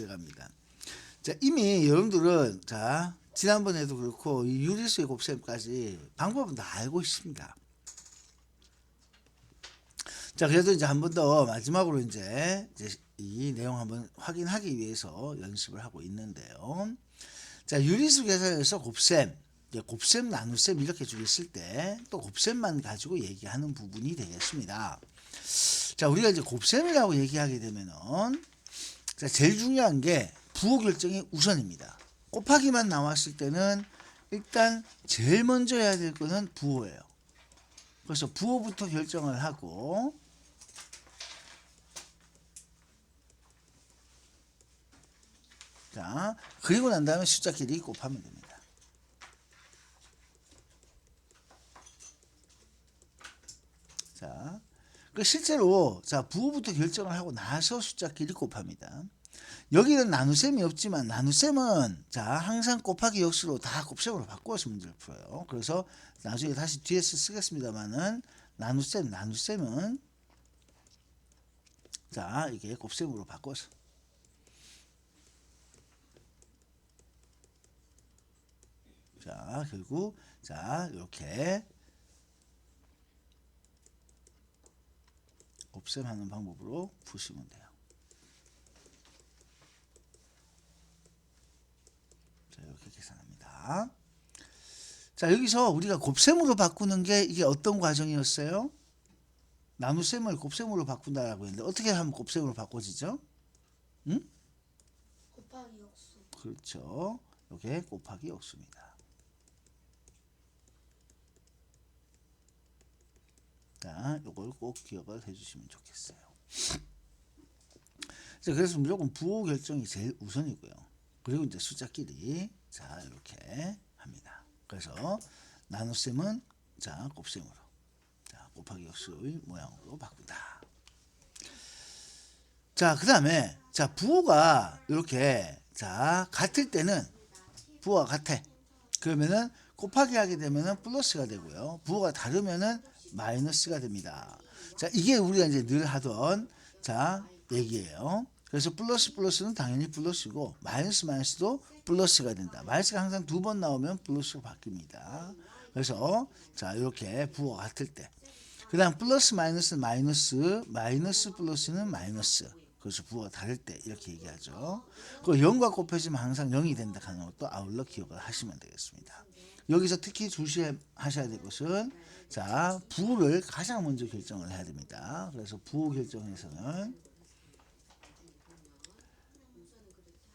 들어갑니다. 자, 이미 여러분들은 자 지난번에도 그렇고 이 유리수의 곱셈까지 방법은 다 알고 있습니다. 자, 그래도 이제 한 번 더 마지막으로 이제 이 내용 한번 확인하기 위해서 연습을 하고 있는데요. 자, 유리수 계산에서 곱셈, 곱셈, 나눗셈 이렇게 주기 쓸 때 또 곱셈만 가지고 얘기하는 부분이 되겠습니다. 자, 우리가 이제 곱셈이라고 얘기하게 되면은 자, 제일 중요한 게 부호 결정이 우선입니다. 곱하기만 나왔을 때는 일단 제일 먼저 해야 될 거는 부호예요. 그래서 부호부터 결정을 하고 자, 그리고 난 다음에 숫자끼리 곱하면 됩니다. 자, 실제로 자 부호부터 결정을 하고 나서 숫자끼리 곱합니다. 여기는 나눗셈이 없지만 나눗셈은 자 항상 곱하기 역수로 다 곱셈으로 바꿔서 문제를 풀어요. 그래서 나중에 다시 뒤에서 쓰겠습니다만은 나눗셈은 자 이게 곱셈으로 바꿔서 자 결국 자 이렇게 곱셈하는 방법으로 푸시면 돼요. 자, 이렇게 계산합니다. 자, 여기서 우리가 곱셈으로 바꾸는 게 이게 어떤 과정이었어요? 나눗셈을 곱셈으로 바꾼다라고 했는데 어떻게 하면 곱셈으로 바꿔지죠? 응? 곱하기 역수. 그렇죠. 이게 곱하기 역수입니다. 자, 이걸 꼭 기억을 해주시면 좋겠어요. 자, 그래서 무조건 부호 결정이 제일 우선이고요. 그리고 이제 숫자끼리 자 이렇게 합니다. 그래서 나눗셈은 자 곱셈으로 자 곱하기 역수의 모양으로 바꾼다. 자, 그 다음에 자 부호가 이렇게 자 같을 때는 부호가 같아. 그러면은 곱하기 하게 되면은 플러스가 되고요. 부호가 다르면은 마이너스가 됩니다. 자, 이게 우리가 이제 늘 하던 자 얘기예요. 그래서 플러스는 당연히 플러스고 마이너스도 플러스가 된다. 마이너스가 항상 두 번 나오면 플러스로 바뀝니다. 그래서 자 이렇게 부호가 같을 때 그 다음 플러스 마이너스는 마이너스 플러스는 마이너스. 그래서 부호가 다를 때 이렇게 얘기하죠. 그 0과 곱해지면 항상 0이 된다 하는 것도 아울러 기억을 하시면 되겠습니다. 여기서 특히 주시하셔야 될 것은 자 부호를 가장 먼저 결정을 해야 됩니다. 그래서 부호 결정에서는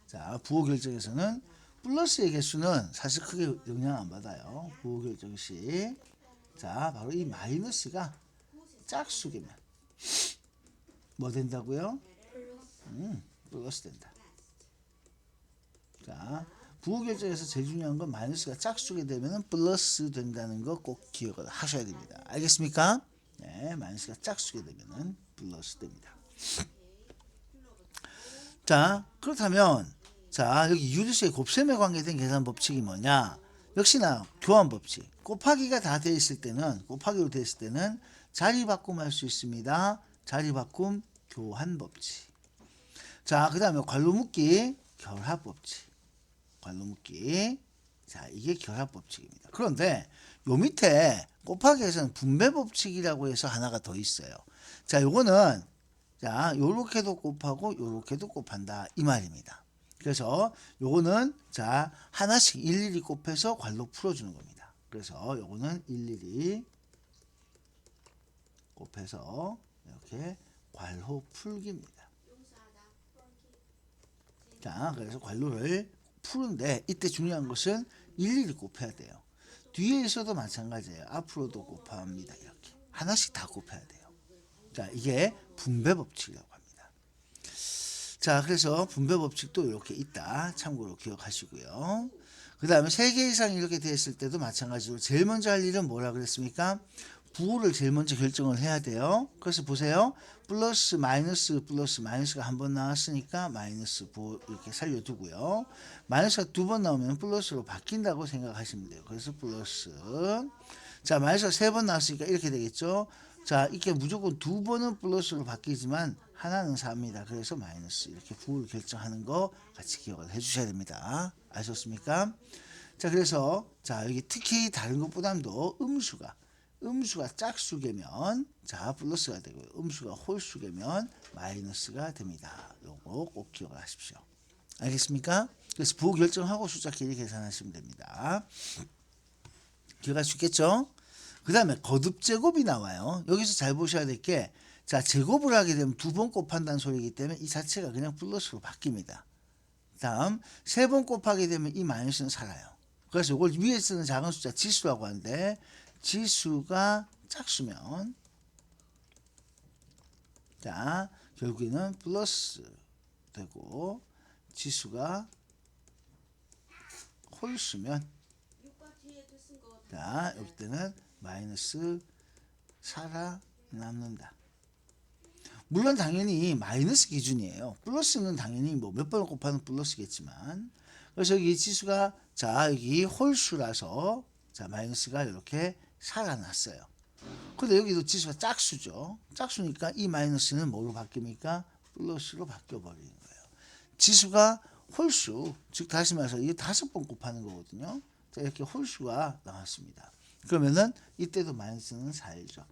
자 부호 결정에서는 플러스의 개수는 사실 크게 영향 안 받아요. 부호 결정 시 자 바로 이 마이너스가 짝수이면 뭐 된다고요? 플러스 된다. 자 부호 결정에서 제일 중요한 건 마이너스가 짝수게 되면 플러스 된다는 거 꼭 기억을 하셔야 됩니다. 알겠습니까? 네, 마이너스가 짝수게 되면 플러스 됩니다. 자, 그렇다면 자 여기 유리수의 곱셈에 관계된 계산 법칙이 뭐냐? 역시나 교환 법칙. 곱하기가 다 돼 있을 때는 곱하기로 돼 있을 때는 자리 바꿈할 수 있습니다. 자리 바꿈 교환 법칙. 자, 그다음에 괄호 묶기 결합 법칙. 괄호 묶기. 자, 이게 결합 법칙입니다. 그런데 요 밑에 곱하기에서는 분배 법칙이라고 해서 하나가 더 있어요. 자, 요거는 자, 요렇게도 곱하고 요렇게도 곱한다 이 말입니다. 그래서 요거는 자, 하나씩 일일이 곱해서 괄호 풀어 주는 겁니다. 그래서 요거는 일일이 곱해서 이렇게 괄호 풀기입니다. 자, 그래서 괄호를 푸는데 이때 중요한 것은 일일이 곱해야 돼요. 뒤에 있어도 마찬가지예요. 앞으로도 곱합니다. 이렇게 하나씩 다 곱해야 돼요. 자, 이게 분배 법칙이라고 합니다. 자, 그래서 분배 법칙도 이렇게 있다. 참고로 기억하시고요. 그 다음에 3개 이상 이렇게 됐을 때도 마찬가지로 제일 먼저 할 일은 뭐라 그랬습니까? 부호를 제일 먼저 결정을 해야 돼요. 그래서 보세요. 플러스 마이너스가 한 번 나왔으니까 마이너스 부호 이렇게 살려두고요. 마이너스가 두 번 나오면 플러스로 바뀐다고 생각하시면 돼요. 그래서 플러스. 자, 마이너스가 3번 나왔으니까 이렇게 되겠죠. 자, 이게 무조건 두 번은 플러스로 바뀌지만 하나는 4입니다. 그래서 마이너스. 이렇게 부호를 결정하는 거 같이 기억을 해 주셔야 됩니다. 아셨습니까? 자, 그래서 자, 여기 특히 다른 것보다도 음수가 짝수개면 자, 플러스가 되고요. 음수가 홀수개면 마이너스가 됩니다. 요거 꼭 기억을 하십시오. 알겠습니까? 그래서 부호 결정하고 숫자 길이 계산하시면 됩니다. 기억할 수 있겠죠? 그 다음에 거듭 제곱이 나와요. 여기서 잘 보셔야 될 게, 자, 제곱을 하게 되면 두 번 곱한다는 소리이기 때문에 이 자체가 그냥 플러스로 바뀝니다. 다음, 세 번 곱하게 되면 이 마이너스는 살아요. 그래서 이걸 위에 쓰는 작은 숫자 지수라고 하는데, 지수가 짝수면, 자, 결국에는 플러스 되고, 지수가 홀수면, 자, 이때는 마이너스 살아남는다. 물론 당연히 마이너스 기준이에요. 플러스는 당연히 뭐 몇 번 곱하는 플러스겠지만, 그래서 여기 지수가 자, 여기 홀수라서 자, 마이너스가 이렇게 살아났어요. 근데 여기도 지수가 짝수죠. 짝수니까 이 마이너스는 뭐로 바뀝니까? 플러스로 바뀌어 버리는 거예요. 지수가 홀수, 즉 다시 말해서 이게 5번 곱하는 거거든요. 자, 이렇게 홀수가 나왔습니다. 그러면은 이때도 마이너스는 4이죠.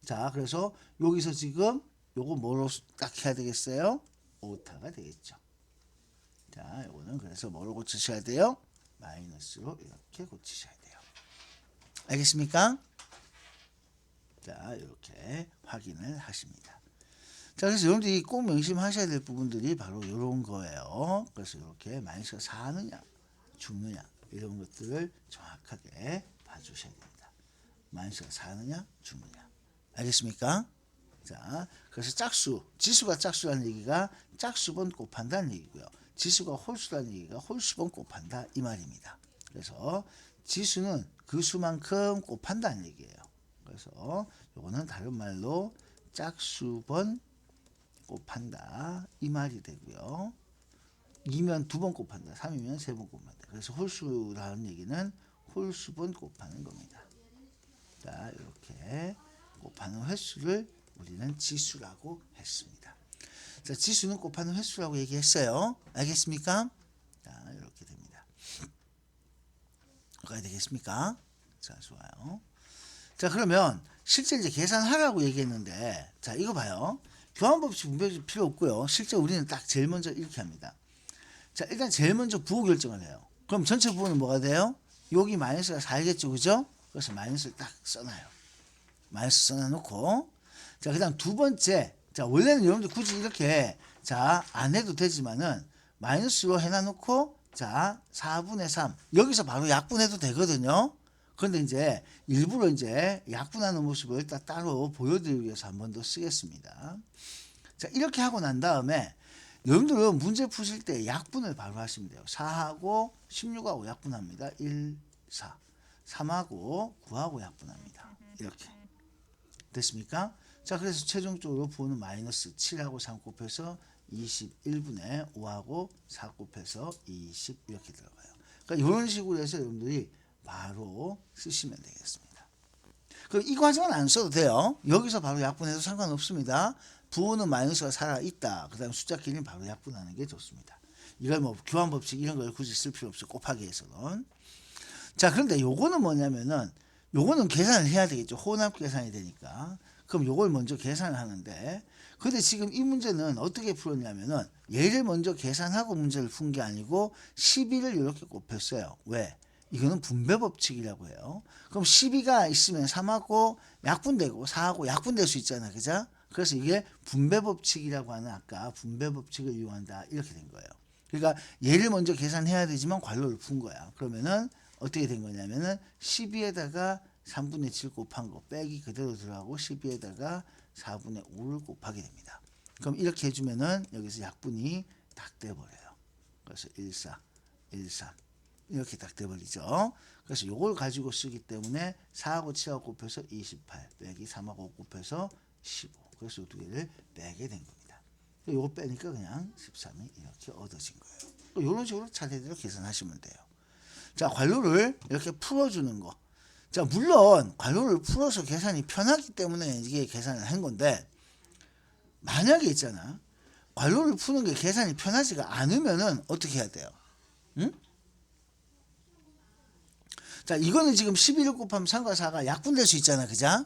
자, 그래서 여기서 지금 요거 뭐로 딱 해야 되겠어요? 오타가 되겠죠. 자, 요거는 그래서 뭐로 고치셔야 돼요? 마이너스로 이렇게 고치셔야 돼요. 알겠습니까? 자, 이렇게 확인을 하십니다. 자, 그래서 여러분들이 꼭 명심하셔야 될 부분들이 바로 이런 거예요. 그래서 이렇게 마이너스가 사느냐, 죽느냐 이런 것들을 정확하게 봐주셔야 됩니다. 마이너스가 사느냐, 죽느냐. 알겠습니까? 자, 그래서 짝수, 지수가 짝수라는 얘기가 짝수번 곱한다는 얘기고요. 지수가 홀수라는 얘기가 홀수번 곱한다 이 말입니다. 그래서 지수는 그 수만큼 곱한다는 얘기예요. 그래서 요거는 다른 말로 짝수번 곱한다 이 말이 되고요. 2면 2번 곱한다, 3이면 3번 곱한다. 그래서 홀수라는 얘기는 홀수번 곱하는 겁니다. 자, 이렇게 곱하는 횟수를 우리는 지수라고 했습니다. 자, 지수는 곱하는 횟수라고 얘기했어요. 알겠습니까? 자, 이렇게 됩니다. 가야 되겠습니까? 자, 좋아요. 자, 그러면 실제 이제 계산하라고 얘기했는데, 자, 이거 봐요. 교환법칙 분배식 필요 없고요. 실제 우리는 딱 제일 먼저 이렇게 합니다. 자, 일단 제일 먼저 부호 결정을 해요. 그럼 전체 부호는 뭐가 돼요? 여기 마이너스가 4겠죠, 그죠? 그래서 마이너스를 딱 써놔요. 마이너스 써놔놓고, 자, 그 다음 두 번째, 자, 원래는 여러분들 굳이 이렇게, 자, 안 해도 되지만은, 마이너스로 해놔놓고, 자, 4분의 3. 여기서 바로 약분해도 되거든요. 그런데 이제, 일부러 이제, 약분하는 모습을 딱 따로 보여드리기 위해서 한 번 더 쓰겠습니다. 자, 이렇게 하고 난 다음에, 여러분들은 문제 푸실 때 약분을 바로 하시면 돼요. 4하고 16하고 약분합니다. 1, 4. 3하고 9하고 약분합니다. 이렇게. 됐습니까? 자, 그래서 최종적으로 부호는 마이너스 7하고 3 곱해서 21분의 5하고 4 곱해서 20 이렇게 들어가요. 그러니까 이런 식으로 해서 여러분들이 바로 쓰시면 되겠습니다. 그럼 이 과정은 안 써도 돼요. 여기서 바로 약분해도 상관없습니다. 부호는 마이너스가 살아있다. 그 다음 숫자 길이는 바로 약분하는 게 좋습니다. 이걸 뭐 교환법칙 이런 걸 굳이 쓸 필요 없어요. 곱하기에서는. 자, 그런데 요거는 뭐냐면은 요거는 계산을 해야 되겠죠. 혼합 계산이 되니까. 그럼 요걸 먼저 계산을 하는데, 근데 지금 이 문제는 어떻게 풀었냐면은 얘를 먼저 계산하고 문제를 푼 게 아니고 12를 이렇게 곱했어요. 왜? 이거는 분배법칙이라고 해요. 그럼 12가 있으면 3하고 약분되고 4하고 약분될 수 있잖아. 그죠? 그래서 이게 분배법칙이라고 하는 아까 분배법칙을 이용한다. 이렇게 된 거예요. 그러니까 얘를 먼저 계산해야 되지만 괄호를 푼 거야. 그러면은 어떻게 된 거냐면은 12에다가 3분의 7 곱한 거 빼기 그대로 들어가고 12에다가 4분의 5를 곱하게 됩니다. 그럼 이렇게 해주면은 여기서 약분이 딱 돼버려요. 그래서 1, 4, 1, 3 이렇게 딱 돼버리죠. 그래서 요걸 가지고 쓰기 때문에 4하고 7하고 곱해서 28 빼기 3하고 5 곱해서 15. 그래서 이 두 개를 빼게 된 겁니다. 요거 빼니까 그냥 13이 이렇게 얻어진 거예요. 이런 식으로 차례대로 계산하시면 돼요. 자, 괄호를 이렇게 풀어주는 거. 자, 물론 괄호를 풀어서 계산이 편하기 때문에 이게 계산을 한 건데, 만약에 있잖아, 괄호를 푸는 게 계산이 편하지가 않으면은 어떻게 해야 돼요? 응? 자, 이거는 지금 11을 곱하면 3과 4가 약분될 수 있잖아, 그죠?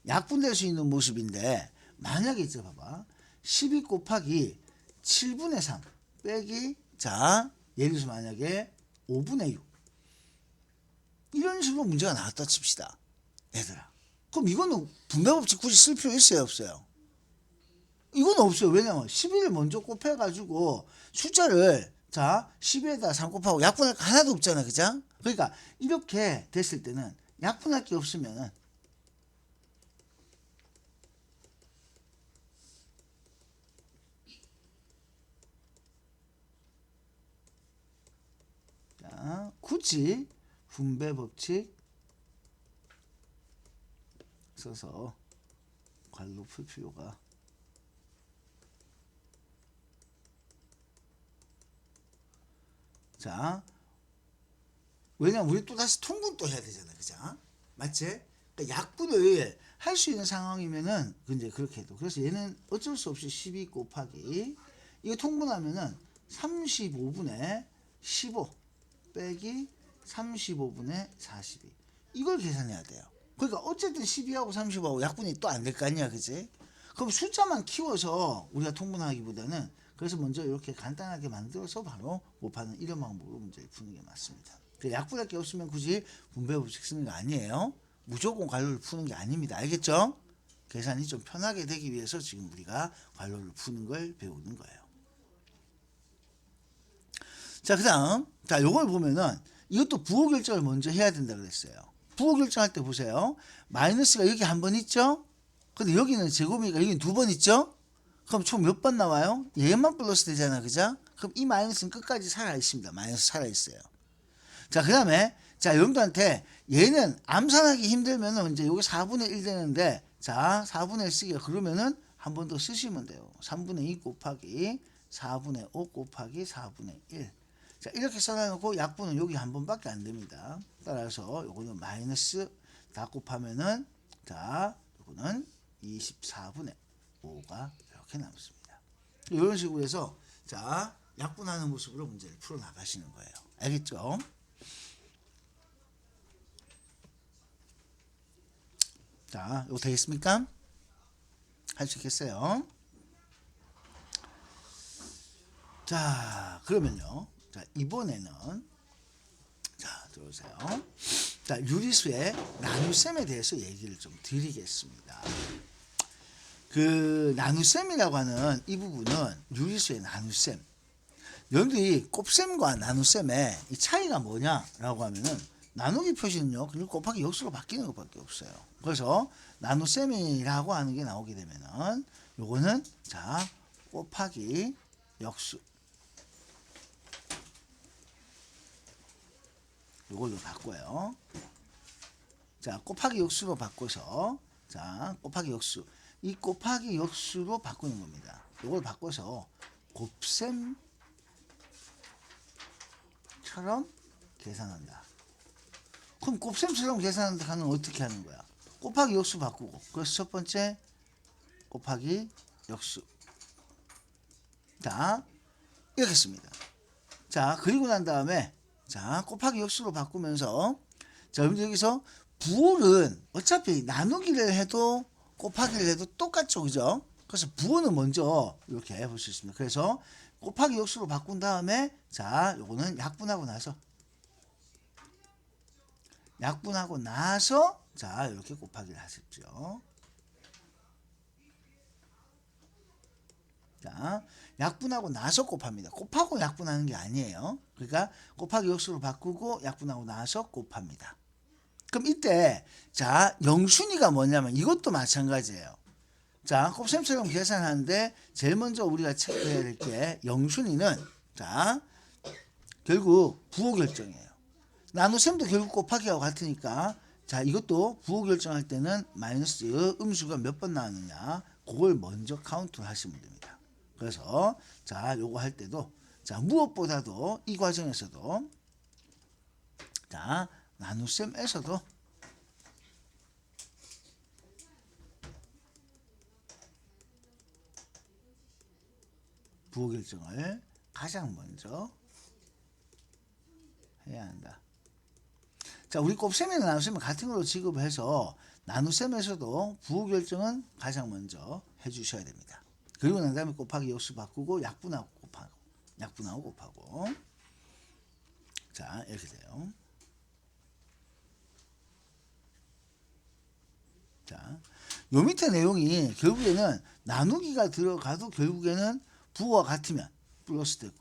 약분될 수 있는 모습인데, 만약에 있죠, 봐봐. 12 곱하기 7분의 3 빼기, 자, 예를 들어서 만약에 5분의 6. 이런 식으로 문제가 나왔다 칩시다, 얘들아. 그럼 이거는 분배법칙 굳이 쓸 필요 있어요, 없어요? 이건 없어요. 왜냐면 11을 먼저 곱해가지고 숫자를, 자, 10에다 3 곱하고 약분할 거 하나도 없잖아, 그죠? 그러니까 이렇게 됐을 때는 약분할 게 없으면은, 자, 굳이 분배법칙 써서 괄호 풀 필요가, 자, 왜냐면 우리 또 다시 통분 또 해야 되잖아, 그죠? 맞지? 그러니까 약분을 할 수 있는 상황이면은 이제 그렇게 해도, 그래서 얘는 어쩔 수 없이 12 곱하기, 이거 통분하면은 35분의 15 빼기 35분의 42, 이걸 계산해야 돼요. 그러니까 어쨌든 12하고 35하고 약분이 또 안 될 거 아니야, 그지? 그럼 숫자만 키워서 우리가 통분하기보다는, 그래서 먼저 이렇게 간단하게 만들어서 바로 곱하는 이런 방법으로 문제를 푸는 게 맞습니다. 약분할 게 없으면 굳이 분배법칙 쓰는 거 아니에요. 무조건 괄호를 푸는 게 아닙니다. 알겠죠? 계산이 좀 편하게 되기 위해서 지금 우리가 괄호를 푸는 걸 배우는 거예요. 자, 그 다음, 자, 요걸 보면은 이것도 부호 결정을 먼저 해야 된다 그랬어요. 부호 결정할 때 보세요. 마이너스가 여기 한 번 있죠? 근데 여기는 제곱이니까 여기는 두 번 있죠? 그럼 총 몇 번 나와요? 얘만 플러스 되잖아, 그죠? 그럼 이 마이너스는 끝까지 살아 있습니다. 마이너스 살아 있어요. 자, 그 다음에, 자, 여러분들한테 얘는 암산하기 힘들면은 이제 여기 4분의 1 되는데, 자, 4분의 1 쓰기가, 그러면은 한 번 더 쓰시면 돼요. 3분의 2 곱하기 4분의 5 곱하기 4분의 1. 자, 이렇게 써놔놓고 약분은 여기 한 번밖에 안 됩니다. 따라서 요거는 마이너스 다 곱하면은, 자, 요거는 24분의 5가 이렇게 남습니다. 이런 식으로 해서, 자, 약분하는 모습으로 문제를 풀어 나가시는 거예요. 알겠죠? 자, 이거 되겠습니까? 할 수 있겠어요? 자, 그러면요. 자, 이번에는, 자, 들어오세요. 자, 유리수의 나눗셈에 대해서 얘기를 좀 드리겠습니다. 그 나눗셈이라고 하는 이 부분은 유리수의 나눗셈. 여러분들이 곱셈과 나눗셈의 이 차이가 뭐냐라고 하면은, 나누기 표시는요, 그리고 곱하기 역수로 바뀌는 것밖에 없어요. 그래서 나눗셈이라고 하는 게 나오게 되면은, 요거는, 자, 곱하기 역수, 요걸로 바꿔요. 자, 곱하기 역수로 바꿔서, 자, 곱하기 역수, 이 곱하기 역수로 바꾸는 겁니다. 요걸 바꿔서 곱셈처럼 계산한다. 그럼 곱셈처럼 계산한다 하는 어떻게 하는 거야? 곱하기 역수 바꾸고, 그래서 첫 번째 곱하기 역수, 자, 이렇게 씁니다. 자, 그리고 난 다음에, 자, 곱하기 역수로 바꾸면서, 자, 여러분들 여기서 부호는 어차피 나누기를 해도 곱하기를 해도 똑같죠, 그죠? 그래서 부호는 먼저 이렇게 해볼 수 있습니다. 그래서 곱하기 역수로 바꾼 다음에, 자, 요거는 약분하고 나서, 자, 이렇게 곱하기를 하십시오. 자, 약분하고 나서 곱합니다. 곱하고 약분하는 게 아니에요. 그러니까 곱하기 역수로 바꾸고 약분하고 나서 곱합니다. 그럼 이때, 자, 영순위가 뭐냐면 이것도 마찬가지예요. 자, 곱셈처럼 계산하는데 제일 먼저 우리가 체크해야 될 게, 영순위는, 자, 결국 부호 결정이에요. 나눗셈도 결국 곱하기하고 같으니까, 자, 이것도 부호 결정할 때는 마이너스 음수가 몇 번 나왔느냐, 그걸 먼저 카운트를 하시면 됩니다. 그래서, 자, 요거 할 때도, 자, 무엇보다도 이 과정에서도, 자, 나눗셈에서도 부호 결정을 가장 먼저 해야 한다. 자, 우리 곱셈이나 나눗셈을 같은 걸로 취급해서 나눗셈에서도 부호 결정은 가장 먼저 해주셔야 됩니다. 그리고 난 다음에 곱하기 역수 바꾸고 약분하고 곱하고 자, 이렇게 돼요. 자, 요 밑에 내용이 결국에는 나누기가 들어가도 결국에는 부호가 같으면 플러스 되고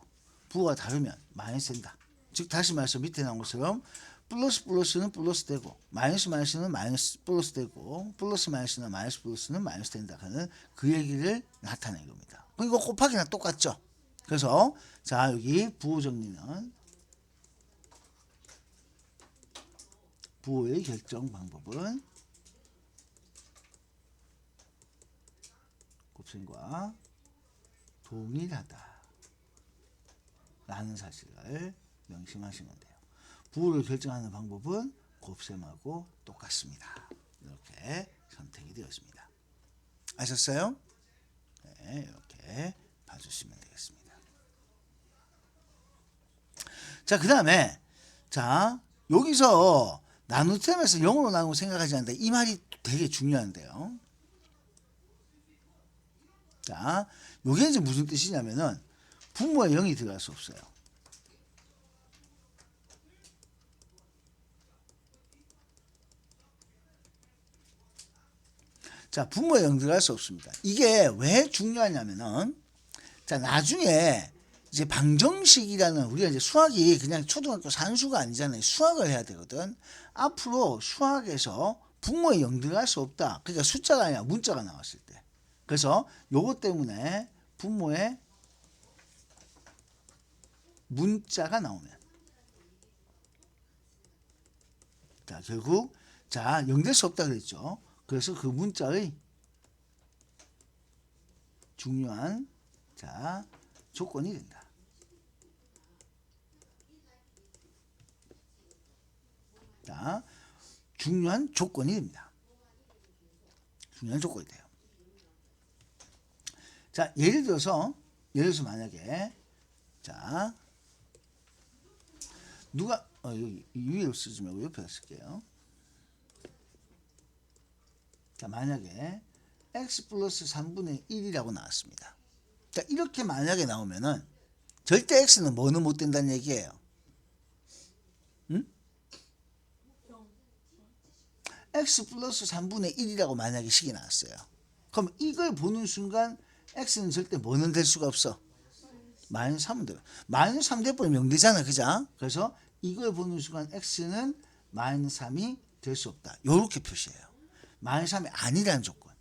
부호가 다르면 마이너스 된다. 즉 다시 말해서 밑에 나온 것처럼 플러스 플러스는 플러스 되고 마이너스 마이너스는 마이너스 플러스 되고 플러스 마이너스나 마이너스 플러스는 마이너스 된다 하는 그 얘기를 나타낸 겁니다. 이거 곱하기나 똑같죠. 그래서 자, 여기 부호 정리는 부호의 결정 방법은 곱셈과 동일하다 라는 사실을 명심하시면 돼요. 부호를 결정하는 방법은 곱셈하고 똑같습니다. 이렇게 선택이 되었습니다. 아셨어요? 네, 이렇게 봐주시면 되겠습니다. 자, 그 다음에 자, 여기서 나눗셈에서 0으로 나누고 생각하지 않는다. 이 말이 되게 중요한데요. 자, 요게 이제 무슨 뜻이냐면은 분모에 0이 들어갈 수 없어요. 자, 분모에 0 들어갈 수 없습니다. 이게 왜 중요하냐면은 자, 나중에 이제 방정식이라는 우리가 이제 수학이 그냥 초등학교 산수가 아니잖아요. 수학을 해야 되거든. 앞으로 수학에서 분모에 0 들어갈 수 없다. 그러니까 숫자가 아니라 문자가 나왔을 때. 그래서 요것 때문에 분모에 문자가 나오면 자, 결국 자, 0 될 수 없다 그랬죠. 그래서 그 문자의 중요한 자, 조건이 된다. 자, 중요한 조건이 됩니다. 중요한 조건이 돼요. 자, 예를 들어서 만약에 자, 누가 여기 위로 쓰지 말고 옆에 쓸게요. 자, 만약에 x 플러스 3분의 1이라고 나왔습니다. 자, 이렇게 만약에 나오면은 절대 x는 뭐는 못 된다는 얘기예요. 응? x 플러스 3분의 1이라고 만약에 식이 나왔어요. 그럼 이걸 보는 순간 x는 절대 뭐는 될 수가 없어. 마이너스 3은 돼요. 마이너스 3 돼버리면 0 되잖아. 그죠? 그래서 이걸 보는 순간 x는 마이너스 3이 될 수 없다. 이렇게 표시해요. 마이너스 3이 아니라는 조건.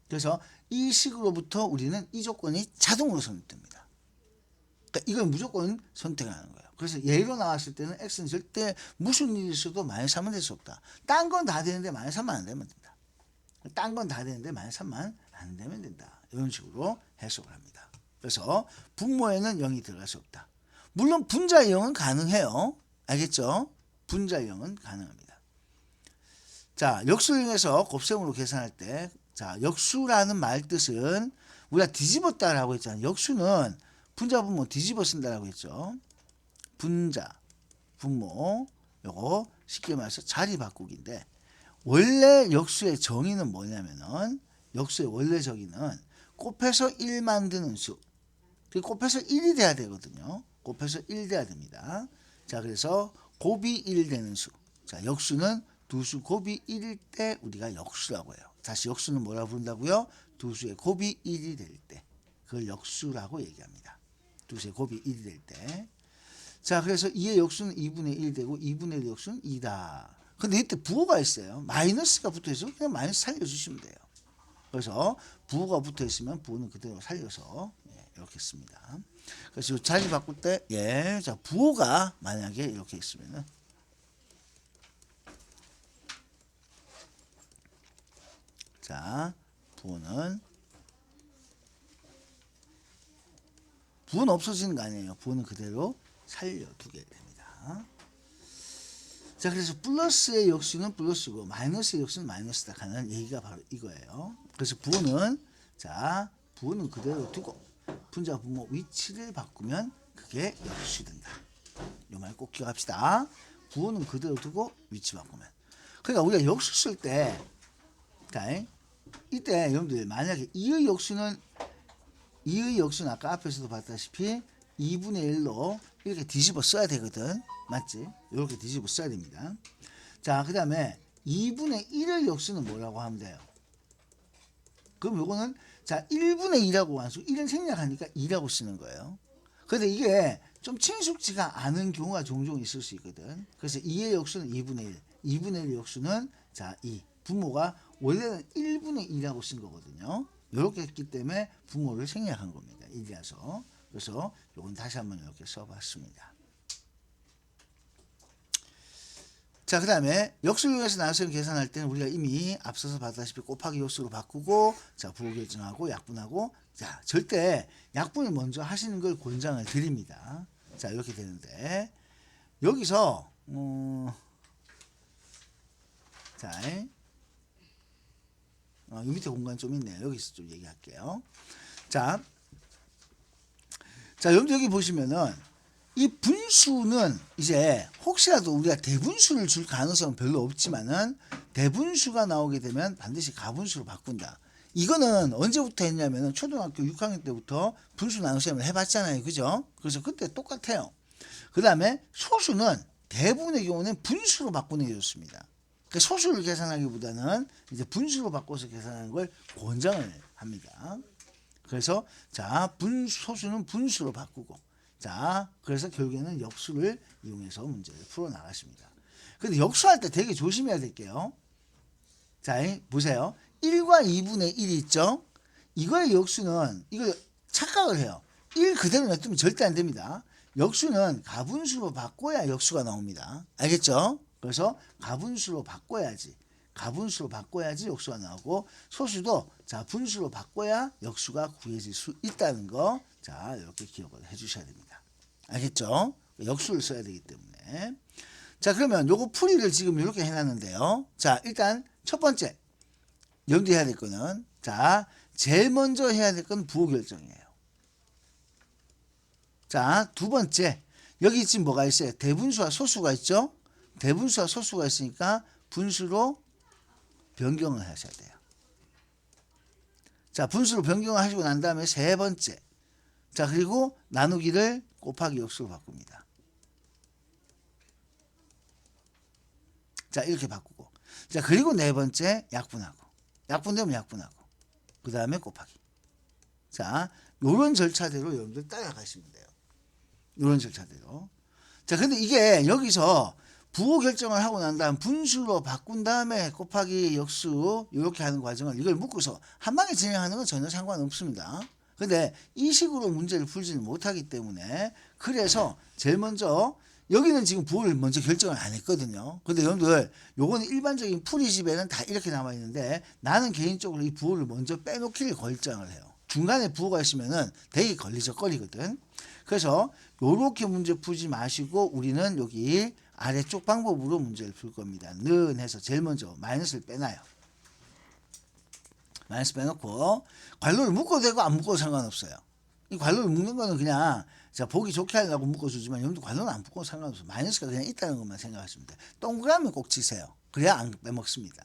그래서 이 식으로부터 우리는 이 조건이 자동으로 선택됩니다. 그러니까 이걸 무조건 선택하는 거예요. 그래서 예로 나왔을 때는 x는 절대 무슨 일이 있어도 마이너스 3은 될 수 없다. 딴 건 다 되는데 마이너스 3만 안 되면 된다. 딴 건 다 되는데 마이너스 3만 안 되면 된다. 이런 식으로 해석을 합니다. 그래서 분모에는 0이 들어갈 수 없다. 물론 분자의 0은 가능해요. 알겠죠? 분자의 0은 가능합니다. 자, 역수를 이용해서 곱셈으로 계산할 때 자, 역수라는 말 뜻은 우리가 뒤집었다라고 했잖아요. 역수는 분자 분모 뒤집어 쓴다라고 했죠. 분자 분모 요거 쉽게 말해서 자리 바꾸기인데 원래 역수의 정의는 뭐냐면은 역수의 원래 정의는 곱해서 1 만드는 수. 곱해서 1이 돼야 되거든요. 곱해서 1 돼야 됩니다. 자, 그래서 곱이 1 되는 수. 자, 역수는 두수 곱이 1일 때 우리가 역수라고 해요. 다시 역수는 뭐라 부른다고요? 두수의 곱이 1이 될 때. 그걸 역수라고 얘기합니다. 두수의 곱이 1이 될 때. 자, 그래서 2의 역수는 2분의 1 되고 2분의 1 역수는 2다. 근데 이때 부호가 있어요. 마이너스가 붙어 있어. 그냥 마이너스 살려주시면 돼요. 그래서 부호가 붙어 있으면 부호는 그대로 살려서 이렇게 씁니다. 그래서 자리 바꿀 때 자, 부호가 만약에 이렇게 있으면은 자, 부호는 없어지는 거 아니에요. 부호는 그대로 살려두게 됩니다. 자, 그래서 플러스의 역수는 플러스고 마이너스의 역수는 마이너스다 하는 얘기가 바로 이거예요. 그래서 부호는 자, 부호는 그대로 두고 분자 분모 위치를 바꾸면 그게 역수 된다. 이 말 꼭 기억합시다. 부호는 그대로 두고 위치 바꾸면. 그러니까 우리가 역수 쓸 때, 자, 이때 여러분들 만약에 이의 역수는 아까 앞에서도 봤다시피 2분의 1로 이렇게 뒤집어 써야 되거든. 맞지? 이렇게 뒤집어 써야 됩니다. 자, 그 다음에 2분의 1의 역수는 뭐라고 하면 돼요? 그럼 요거는 자 1분의 2라고 한수 1은 생략하니까 2라고 쓰는 거예요. 그런데 이게 좀 친숙지가 않은 경우가 종종 있을 수 있거든. 그래서 2의 역수는 2분의 1, 2분의 1의 역수는 자 2. 분모가 원래는 1분의 2라고 쓴 거거든요. 이렇게 했기 때문에 분모를 생략한 겁니다. 1이라서. 그래서 요건 다시 한번 이렇게 써봤습니다. 자, 그 다음에 역수를 이용해서 나눗셈 계산할 때는 우리가 이미 앞서서 봤다시피 곱하기 역수로 바꾸고, 자, 부호 결정하고 약분하고, 자, 절대 약분을 먼저 하시는 걸 권장을 드립니다. 자, 이렇게 되는데, 여기서, 자, 이 밑에 공간 좀 있네요. 여기서 좀 얘기할게요. 자, 여러분들 여기 보시면은, 이 분수는 이제 혹시라도 우리가 대분수를 줄 가능성은 별로 없지만은 대분수가 나오게 되면 반드시 가분수로 바꾼다. 이거는 언제부터 했냐면은 초등학교 6학년 때부터 분수 나눗셈을 해봤잖아요. 그죠? 그래서 그때 똑같아요. 그 다음에 소수는 대부분의 경우는 분수로 바꾸는 게 좋습니다. 그러니까 소수를 계산하기보다는 이제 분수로 바꿔서 계산하는 걸 권장을 합니다. 그래서 자, 소수는 분수로 바꾸고, 자, 그래서 결국에는 역수를 이용해서 문제를 풀어 나갔습니다. 근데 역수할 때 되게 조심해야 될게요. 자, 보세요. 1과 2분의 1이 있죠? 이거의 역수는, 이걸 착각을 해요. 1 그대로 놔두면 절대 안 됩니다. 역수는 가분수로 바꿔야 역수가 나옵니다. 알겠죠? 그래서 가분수로 바꿔야지 역수가 나오고, 소수도 자, 분수로 바꿔야 역수가 구해질 수 있다는 거, 자, 이렇게 기억을 해 주셔야 됩니다. 알겠죠? 역수를 써야 되기 때문에. 자, 그러면 요거 풀이를 지금 이렇게 해놨는데요. 자, 일단 첫 번째 여러분들이 해야 될 거는, 자, 제일 먼저 해야 될 건 부호 결정이에요. 자, 두 번째, 여기 지금 뭐가 있어요? 대분수와 소수가 있죠? 대분수와 소수가 있으니까 분수로 변경을 하셔야 돼요. 자, 분수로 변경을 하시고 난 다음에 세 번째, 자, 그리고 나누기를 곱하기 역수로 바꿉니다. 자, 이렇게 바꾸고, 자, 그리고 네 번째 약분되면 약분하고, 그 다음에 곱하기. 자, 요런 절차대로 여러분들 따라가시면 돼요. 요런 절차대로. 자, 근데 이게 여기서 부호 결정을 하고 난 다음 분수로 바꾼 다음에 곱하기 역수 이렇게 하는 과정을 이걸 묶어서 한 방에 진행하는 건 전혀 상관없습니다. 근데 이 식으로 문제를 풀지는 못하기 때문에, 그래서 제일 먼저 여기는 지금 부호를 먼저 결정을 안 했거든요. 근데 여러분들 요거는 일반적인 풀이집에는 다 이렇게 남아 있는데, 나는 개인적으로 이 부호를 먼저 빼놓기를 결정을 해요. 중간에 부호가 있으면은 되게 걸리적거리거든. 그래서 요렇게 문제 풀지 마시고 우리는 여기 아래쪽 방법으로 문제를 풀 겁니다. 는 해서 제일 먼저 마이너스를 빼놔요. 마이너스 빼놓고 괄호를 묶어도 되고 안 묶어도 상관없어요. 이 괄호를 묶는 거는 그냥 자, 보기 좋게 하려고 묶어주지만 여러분들 괄호는 안 묶어도 상관없어요. 마이너스가 그냥 있다는 것만 생각하시면 돼요. 동그라미 꼭 치세요. 그래야 안 빼먹습니다.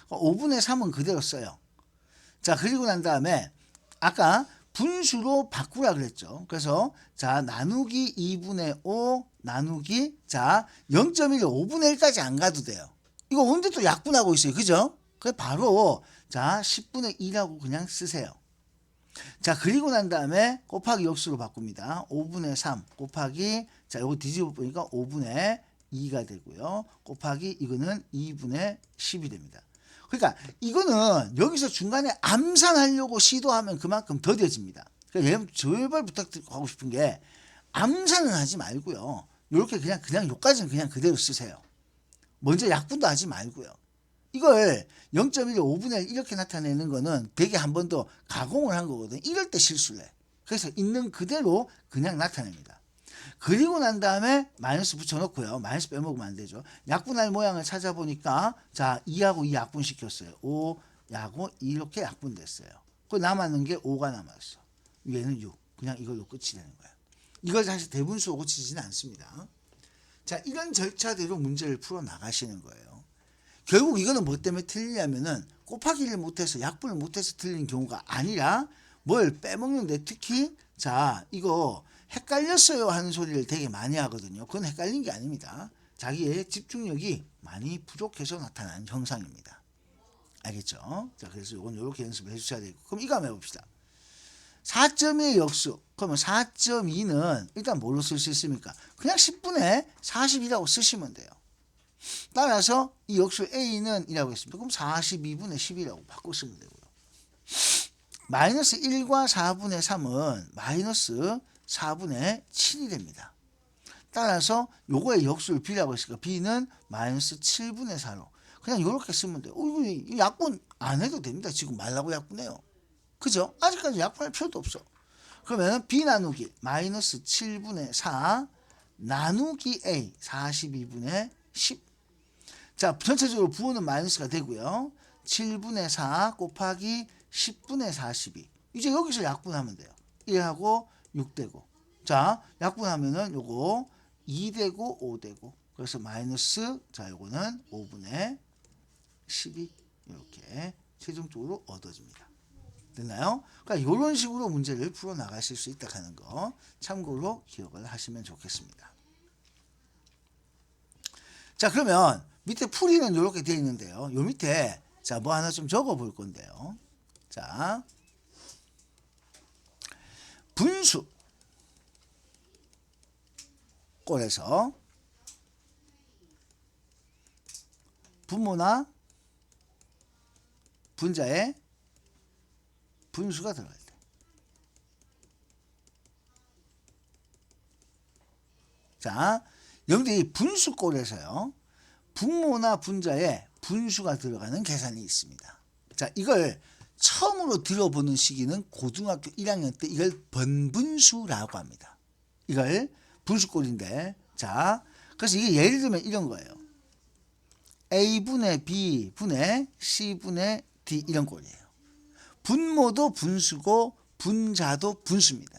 5분의 3은 그대로 써요. 자, 그리고 난 다음에 아까 분수로 바꾸라 그랬죠. 그래서 자, 나누기 2분의 5 나누기 자 0.1을 5분의 1까지 안 가도 돼요. 이거 언제 또 약분하고 있어요. 그죠? 그래 바로 자 10분의 2라고 그냥 쓰세요. 자, 그리고 난 다음에 곱하기 역수로 바꿉니다. 5분의 3 곱하기 자 요거 뒤집어 보니까 5분의 2가 되고요. 곱하기 이거는 2분의 10이 됩니다. 그러니까 이거는 여기서 중간에 암산하려고 시도하면 그만큼 더뎌집니다. 그러니까 여러분 제발 부탁하고 싶은 게 암산은 하지 말고요. 이렇게 그냥 요까지는 그냥 그대로 쓰세요. 먼저 약분도 하지 말고요. 이걸 0.1에 5분의 1 이렇게 나타내는 거는 되게 한 번 더 가공을 한 거거든요. 이럴 때 실수를 해. 그래서 있는 그대로 그냥 나타냅니다. 그리고 난 다음에 마이너스 붙여놓고요. 마이너스 빼먹으면 안 되죠. 약분할 모양을 찾아보니까 자 2하고 2 약분시켰어요. 5하고 2 이렇게 약분됐어요. 그 남았는 게 5가 남았어. 위에는 6. 그냥 이걸로 끝이 되는 거야. 이걸 사실 대분수로 고치지는 않습니다. 자, 이런 절차대로 문제를 풀어 나가시는 거예요. 결국 이거는 뭐 때문에 틀리냐면은 곱하기를 못해서 약분을 못해서 틀린 경우가 아니라 뭘 빼먹는데, 특히 자 이거 헷갈렸어요 하는 소리를 되게 많이 하거든요. 그건 헷갈린 게 아닙니다. 자기의 집중력이 많이 부족해서 나타나는 현상입니다. 알겠죠? 자, 그래서 이건 이렇게 연습을 해주셔야 되고, 그럼 이거 한번 해봅시다. 4.2의 역수. 그러면 4.2는 일단 뭘로 쓸 수 있습니까? 그냥 10분의 40이라고 쓰시면 돼요. 따라서 이 역수 A는 이라고 했습니다. 그럼 42분의 10이라고 바꿔 쓰면 되고요. 마이너스 1과 4분의 3은 마이너스 4분의 7이 됩니다. 따라서 요거의 역수를 B라고 했으니까 B는 마이너스 7분의 4로 그냥 이렇게 쓰면 돼요. 이거 약분 안 해도 됩니다. 지금 말라고 약분해요. 그죠? 아직까지 약분할 필요도 없어. 그러면 B 나누기 마이너스 7분의 4 나누기 A 42분의 10. 자, 전체적으로 부호는 마이너스가 되고요. 7분의 4 곱하기 10분의 42. 이제 여기서 약분하면 돼요. 1하고 6되고. 자, 약분하면은 요거 2되고 5되고. 그래서 마이너스, 자, 요거는 5분의 12. 이렇게 최종적으로 얻어집니다. 됐나요? 그러니까 이런 식으로 문제를 풀어 나가실 수 있다 하는 거 참고로 기억을 하시면 좋겠습니다. 자, 그러면 밑에 풀이는 이렇게 되어 있는데요. 요 밑에 자, 뭐 하나 좀 적어 볼 건데요. 자, 분수 꼴에서 분모나 분자에 분수가 들어갈 때. 자, 여러분들이 분수꼴에서요. 분모나 분자에 분수가 들어가는 계산이 있습니다. 자, 이걸 처음으로 들어보는 시기는 고등학교 1학년 때 이걸 번분수라고 합니다. 이걸 분수꼴인데, 자, 그래서 이게 예를 들면 이런 거예요. A분의 B분의 C분의 D 이런 꼴이에요. 분모도 분수고 분자도 분수입니다.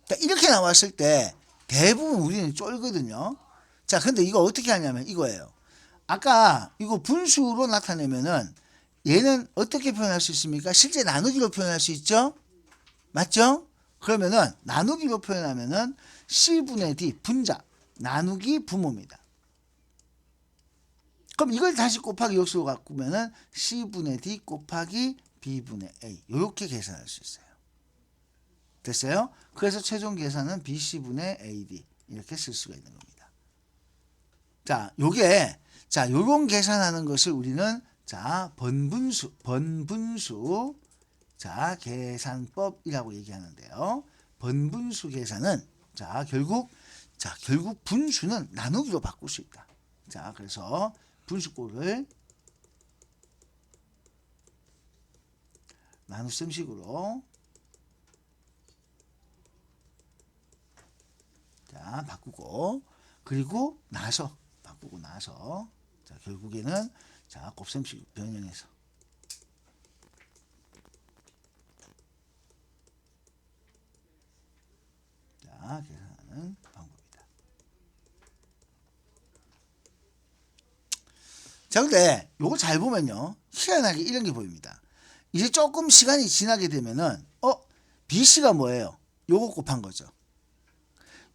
그러니까 이렇게 나왔을 때 대부분 우리는 쫄거든요. 자, 근데 이거 어떻게 하냐면 이거예요. 아까 이거 분수로 나타내면은 얘는 어떻게 표현할 수 있습니까? 실제 나누기로 표현할 수 있죠? 맞죠? 그러면은 나누기로 표현하면은 C분의 D 분자 나누기 분모입니다. 그럼 이걸 다시 곱하기 역수로 바꾸면은 C분의 D 곱하기 B분의 A 이렇게 계산할 수 있어요. 됐어요? 그래서 최종 계산은 BC분의 AD 이렇게 쓸 수가 있는 겁니다. 자, 요게 자, 요런 계산하는 것을 우리는 자, 번분수 자, 계산법이라고 얘기하는데요. 번분수 계산은 자, 결국 분수는 나누기로 바꿀 수 있다. 자, 그래서 분수꼴을 나눗셈식으로 자, 바꾸고 그리고 바꾸고 나서 자, 결국에는 자, 곱셈식 변형해서 자, 계산하는 방법이다. 자, 근데 요거 잘 보면요. 희한하게 이런 게 보입니다. 이제 조금 시간이 지나게 되면은 BC가 뭐예요? 요거 곱한 거죠.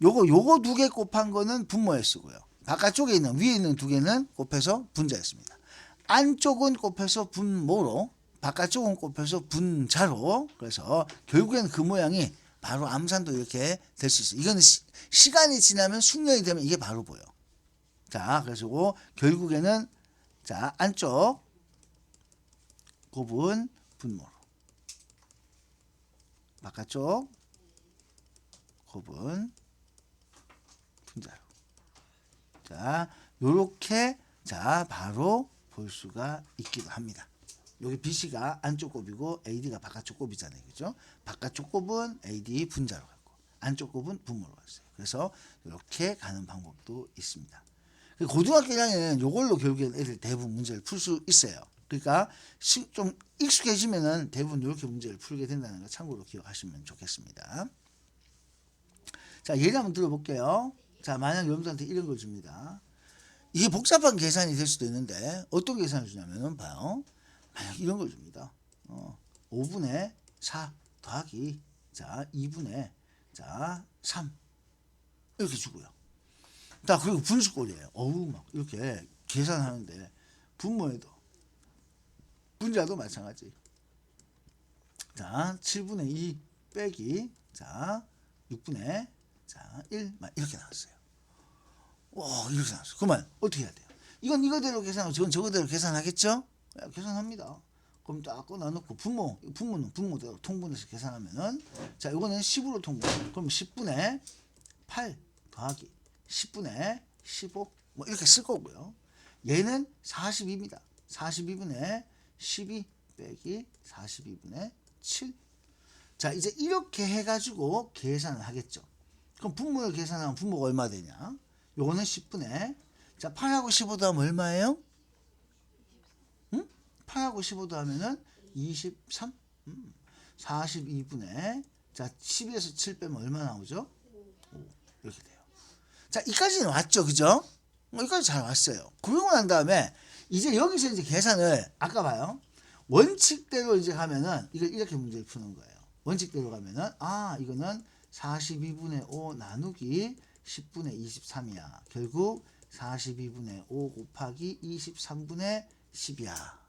요거 두 개 곱한 거는 분모에 쓰고요. 바깥쪽에 있는 위에 있는 두 개는 곱해서 분자였습니다. 안쪽은 곱해서 분모로 바깥쪽은 곱해서 분자로 그래서 결국엔 그 모양이 바로 암산도 이렇게 될 수 있어요. 이거는 시간이 지나면 숙련이 되면 이게 바로 보여. 자, 그래서 결국에는 자, 안쪽 곱은 분모로 바깥쪽 곱은 분자로 자, 요렇게 자, 바로 볼 수가 있기도 합니다. 여기 BC가 안쪽 곱이고 AD가 바깥쪽 곱이잖아요. 그죠? 바깥쪽 곱은 AD 분자로 갔고 안쪽 곱은 분모로 갔어요. 그래서 이렇게 가는 방법도 있습니다. 고등학교 1학년에는 이걸로 결국엔 애들 대부분 문제를 풀 수 있어요. 그러니까 좀 익숙해지면은 대부분 이렇게 문제를 풀게 된다는 거 참고로 기억하시면 좋겠습니다. 자, 예를 한번 들어볼게요. 자, 만약 여러분들한테 이런 걸 줍니다. 이게 복잡한 계산이 될 수도 있는데 어떤 계산을 주냐면은 봐요. 만약 이런 걸 줍니다. 5분의 4 더하기 자 2분의 자 3 이렇게 주고요. 자, 그리고 분수꼴이에요. 어우 막 이렇게 계산하는데 분모에도 분자도 마찬가지. 자 7분의 2 빼기 자 6분의 자 1 이렇게 나왔어요. 와 이렇게 나왔어요. 그러면 어떻게 해야 돼요? 이건 이거대로 계산하고 저건 저거대로 계산하겠죠? 네, 계산합니다. 그럼 딱 나눠놓고 분모는 분모대로 통분해서 계산하면은 자 이거는 10으로 통분. 그럼 10분의 8 더하기 10분의 15 뭐 이렇게 쓸 거고요. 얘는 42입니다. 42분의 12 빼기 42분의 7. 자 이제 이렇게 해가지고 계산을 하겠죠. 그럼 분모를 계산하면 분모가 얼마 되냐? 요거는 10분의 자 8하고 15 더하면 얼마예요? 8하고 15 더하면은 23 42분의 자 12에서 7 빼면 얼마 나오죠? 5 이렇게 돼요. 자 이까지는 왔죠, 그죠? 여기까지 잘 왔어요. 그러고 난 다음에 이제 여기서 이제 계산을 아까 봐요. 원칙대로 이제 가면은 이걸 이렇게 문제를 푸는 거예요. 원칙대로 가면은 이거는 42분의 5 나누기 10분의 23이야. 결국 42분의 5 곱하기 23분의 10이야.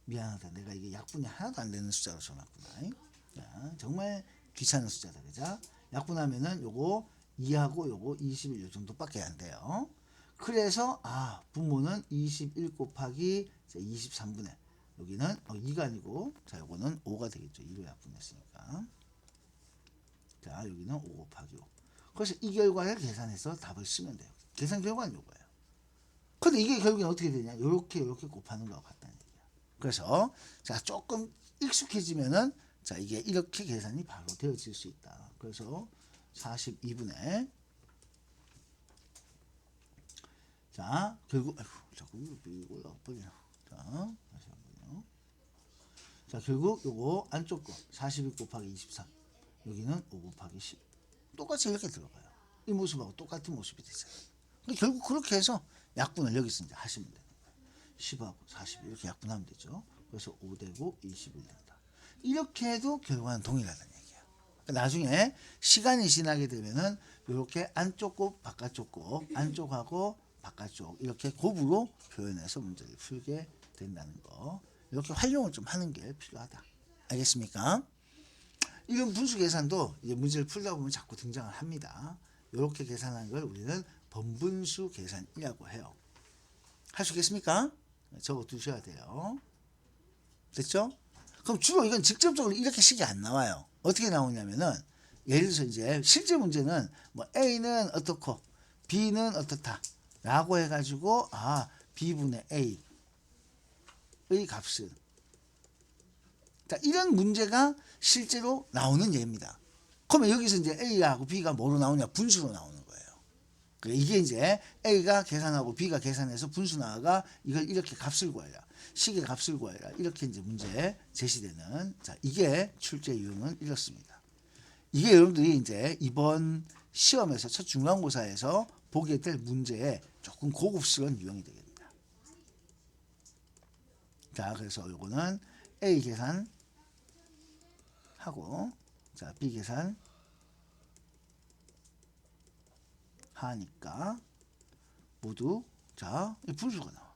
미안하다. 내가 이게 약분이 하나도 안 되는 숫자로 써놨구나. 자, 정말 귀찮은 숫자다. 그죠? 약분하면은 요거 2하고 요거 21 요 정도밖에 안 돼요. 그래서 분모는 21 곱하기 23분의 여기는 2가 아니고 자 요거는 5가 되겠죠. 2로 약분했으니까. 자 여기는 5 곱하기 5. 그래서 이 결과를 계산해서 답을 쓰면 돼요. 계산 결과는 요거예요. 근데 이게 결국엔 어떻게 되냐? 요렇게 곱하는 거하고 같다는 얘기야. 그래서 자 조금 익숙해지면은 자 이게 이렇게 계산이 바로 되어질 수 있다. 그래서 42분의 자 결국 자꾸 이거 올라버리나. 자 다시 한번요. 자 결국 요거 안쪽 거 42 곱하기 23 여기는 5 곱하기 10 똑같이 이렇게 들어가요. 이 모습하고 똑같은 모습이 되잖아요. 결국 그렇게 해서 약분을 여기서 이제 하시면 되는 거예요. 10하고 40 이렇게 약분하면 되죠. 그래서 5 되고 21 된다. 이렇게 해도 결과는 동일하다는 얘기야. 그러니까 나중에 시간이 지나게 되면은 이렇게 안쪽 곱 바깥쪽 곱 안쪽하고 바깥쪽 이렇게 곱으로 표현해서 문제를 풀게 된다는 거. 이렇게 활용을 좀 하는 게 필요하다. 알겠습니까? 이런 분수 계산도 이제 문제를 풀다 보면 자꾸 등장을 합니다. 이렇게 계산하는 걸 우리는 번분수 계산이라고 해요. 할 수 있겠습니까? 적어 두셔야 돼요. 됐죠? 그럼 주로 이건 직접적으로 이렇게 식이 안 나와요. 어떻게 나오냐면은 예를 들어서 이제 실제 문제는 뭐 A는 어떻고 B는 어떻다 라고 해가지고 B분의 A의 값은 자 이런 문제가 실제로 나오는 예입니다. 그러면 여기서 이제 A하고 B가 뭐로 나오냐? 분수로 나오는 거예요. 이게 이제 A가 계산하고 B가 계산해서 분수 나와가 이걸 이렇게 값을 구하라. 식의 값을 구하라. 이렇게 이제 문제 제시되는 자 이게 출제 유형은 이렇습니다. 이게 여러분들이 이제 이번 시험에서 첫 중간고사에서 보게 될 문제에 조금 고급스러운 유형이 되겠습니다. 자 그래서 요거는 A 계산 하고 자 B 계산 하니까 모두 자 분수가 나와.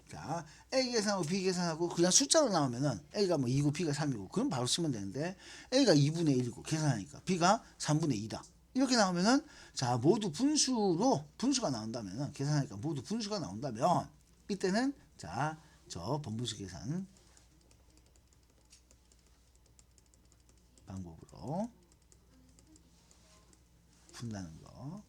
자 A 계산하고 B 계산하고 그냥 숫자로 나오면은 A가 뭐 2고 B가 3이고 그럼 바로 쓰면 되는데 A가 2분의 1이고 계산하니까 B가 3분의 2다. 이렇게 나오면은 자 모두 분수가 나온다면은 계산하니까 모두 분수가 나온다면 이때는 자 저 번분수 계산 방법으로 푼다는 거.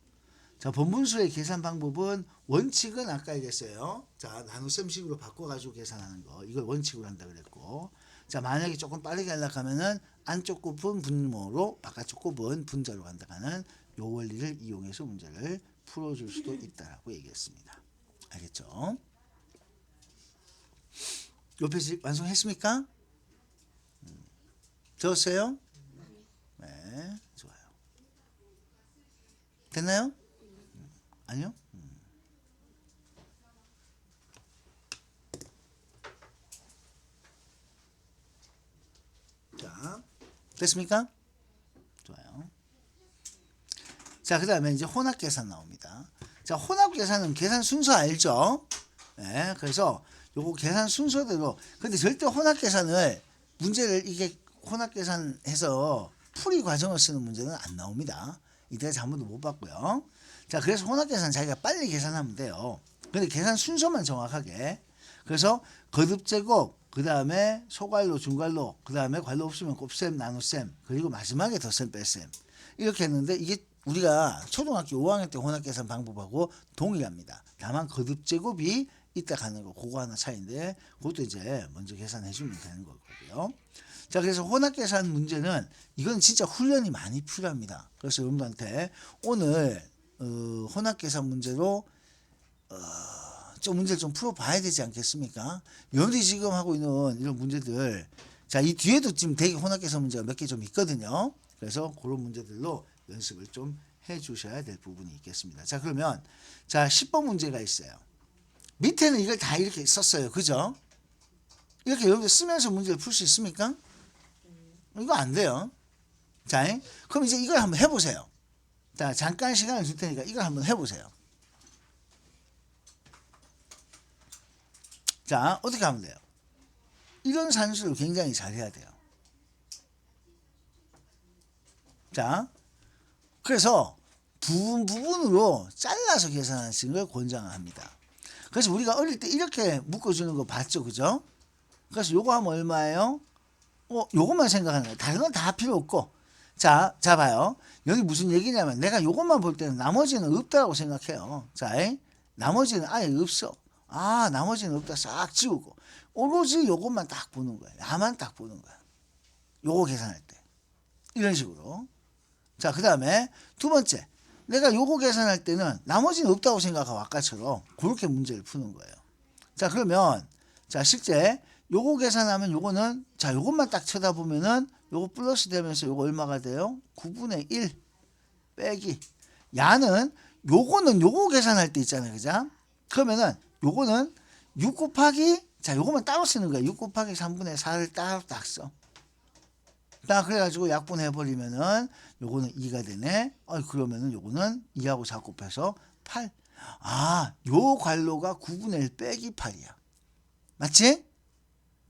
자 번분수의 계산 방법은 원칙은 아까 얘기했어요. 자 나눗셈식으로 바꿔가지고 계산하는 거 이걸 원칙으로 한다 그랬고 자 만약에 조금 빠르게 하려고 하면은 안쪽 곱은 분모로 바깥쪽 곱은 분자로 간다는 요 원리를 이용해서 문제를 풀어줄 수도 있다라고 얘기했습니다. 알겠죠? 요 페이지 완성했습니까? 되었어요? 네, 좋아요. 됐나요? 아니요? 자, 됐습니까? 좋아요. 자, 그 다음에 이제 혼합 계산 나옵니다. 자, 혼합 계산은 계산 순서 알죠? 네, 그래서 요거 계산 순서대로, 근데 절대 혼합 계산을 문제를 이게 혼합 계산해서 풀이 과정을 쓰는 문제는 안 나옵니다. 이때 잘못도 못 봤고요. 자, 그래서 혼합 계산 자기가 빨리 계산하면 돼요. 근데 계산 순서만 정확하게. 그래서 거듭 제곱, 그 다음에 소괄로, 중괄로, 그 다음에 괄호 없으면 곱셈, 나눗셈, 그리고 마지막에 덧셈, 뺄셈. 이렇게 했는데 이게 우리가 초등학교 5학년 때 혼합 계산 방법하고 동일합니다. 다만 거듭 제곱이 이따 가는 거, 그거 하나 차이인데 그것도 이제 먼저 계산해 주면 되는 거고요. 자, 그래서 혼합 계산 문제는 이건 진짜 훈련이 많이 필요합니다. 그래서 여러분들한테 오늘 혼합 계산 문제로 좀 문제를 좀 풀어봐야 되지 않겠습니까? 여러분들이 지금 하고 있는 이런 문제들, 자, 이 뒤에도 지금 되게 혼합 계산 문제가 몇 개 좀 있거든요. 그래서 그런 문제들로 연습을 좀 해주셔야 될 부분이 있겠습니다. 자, 그러면 자 10번 문제가 있어요. 밑에는 이걸 다 이렇게 썼어요. 그죠? 이렇게 여러분들 쓰면서 문제를 풀 수 있습니까? 이거 안 돼요. 자, 그럼 이제 이걸 한번 해보세요. 자, 잠깐 시간을 줄 테니까 이걸 한번 해보세요. 자, 어떻게 하면 돼요? 이런 산수를 굉장히 잘해야 돼요. 자, 그래서 부분으로 잘라서 계산하시는 걸 권장합니다. 그래서 우리가 어릴 때 이렇게 묶어주는 거 봤죠, 그죠? 그래서 요거 하면 얼마예요? 요것만 생각하는 거예요. 다른 건 다 필요 없고. 자, 봐요. 여기 무슨 얘기냐면 내가 요것만 볼 때는 나머지는 없다고 생각해요. 자, 나머지는 아예 없어. 아, 나머지는 없다 싹 지우고 오로지 요것만 딱 보는 거예요. 야만 딱 보는 거야. 요거 계산할 때. 이런 식으로. 자, 그 다음에 두 번째. 내가 요거 계산할 때는 나머지는 없다고 생각하고 아까처럼 그렇게 문제를 푸는 거예요. 자, 그러면 자, 실제 요거 계산하면 요거는 자, 요것만 딱 쳐다보면은 요거 플러스 되면서 요거 얼마가 돼요? 9분의 1 빼기 야는 요거는 요거 계산할 때 있잖아요. 그죠? 그러면은 요거는 6 곱하기 자, 요거만 따로 쓰는 거야. 6 곱하기 3분의 4를 따로 딱 써. 딱 그래가지고 약분해버리면은 요거는 2가 되네. 그러면은 요거는 2하고 4 곱해서 8. 아, 요 괄호가 9분의 1 빼기 8이야. 맞지?